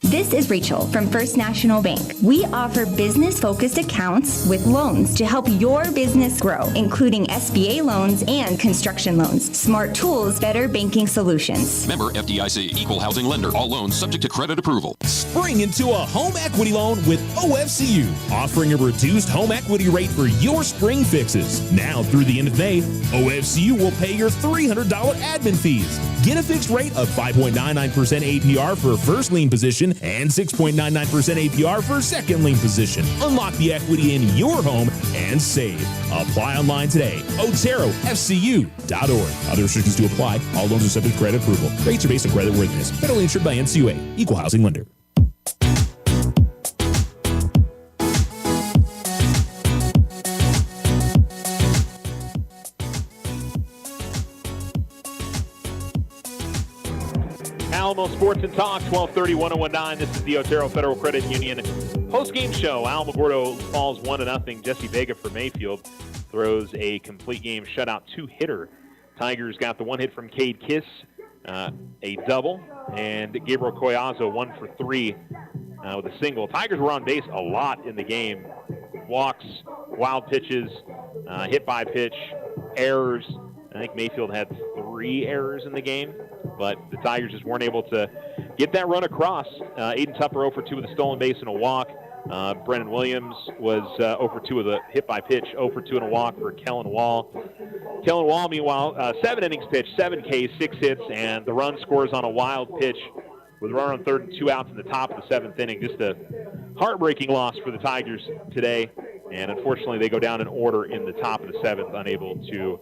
This is Rachel from First National Bank. We offer business-focused accounts with loans to help your business grow, including SBA loans and construction loans. Smart tools, better banking solutions. Member FDIC, equal housing lender. All loans subject to credit approval. Spring into a home equity loan with OFCU, offering a reduced home equity rate for your spring fixes. Now through the end of May, OFCU will pay your $300 admin fees. Get a fixed rate of 5.99% APR for first lien position and 6.99% APR for second lien position. Unlock the equity in your home and save. Apply online today. OteroFCU.org. Other restrictions to apply. All loans are subject to credit approval. Rates are based on credit worthiness. Federally insured by NCUA. Equal housing lender. Alamo Sports and Talk, 1230-1019. This is the Otero Federal Credit Union post-game show. Alamogordo falls 1-0. Jesse Vega for Mayfield throws a complete game shutout 2-hitter. Tigers got the 1 hit from Cade Kiss, a double, and Gabriel Collazo 1 for 3 with a single. Tigers were on base a lot in the game. Walks, wild pitches, hit by pitch, errors. I think Mayfield had 3 errors in the game, but the Tigers just weren't able to get that run across. Aiden Tupper 0 for 2 with a stolen base and a walk. Brennan Williams was 0 for 2 with a hit by pitch, 0 for 2 and a walk for Kellen Wall. Kellen Wall, meanwhile, 7 innings pitched, 7 Ks, 6 hits, and the run scores on a wild pitch with a runner on third and 2 outs in the top of the 7th inning. Just a heartbreaking loss for the Tigers today, and unfortunately they go down in order in the top of the 7th, unable to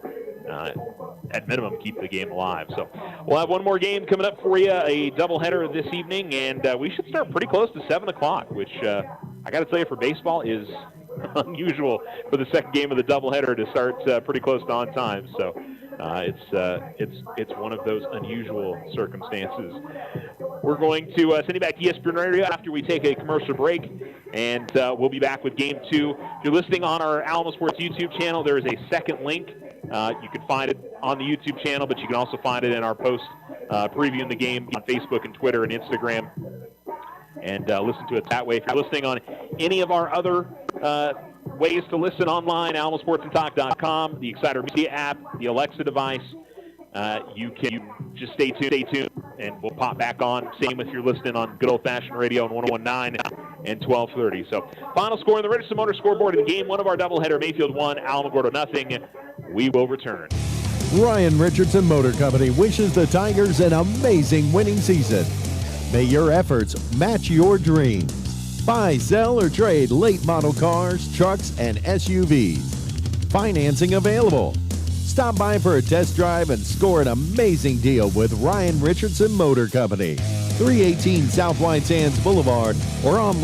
at minimum keep the game alive. So we'll have one more game coming up for you, a doubleheader this evening, and we should start pretty close to 7 o'clock, which I got to tell you, for baseball is unusual for the second game of the doubleheader to start pretty close to on time. So it's one of those unusual circumstances. We're going to send you back to ESPN Radio after we take a commercial break, and we'll be back with Game 2. If you're listening on our Alamo Sports YouTube channel, there is a second link. You can find it on the YouTube channel, but you can also find it in our post previewing the game on Facebook and Twitter and Instagram, and listen to it that way. If you're listening on any of our other ways to listen online, alamosportsandtalk.com, the Exciter Media app, the Alexa device. You just stay tuned, and we'll pop back on. Same if you're listening on good old-fashioned radio on 101.9 and 1230. So, final score in the Richardson Motor scoreboard in the game. One of our doubleheader, Mayfield 1, Alamogordo nothing. We will return. Ryan Richardson Motor Company wishes the Tigers an amazing winning season. May your efforts match your dreams. Buy, sell, or trade late model cars, trucks, and SUVs. Financing available. Stop by for a test drive and score an amazing deal with Ryan Richardson Motor Company. 318 South White Sands Boulevard or online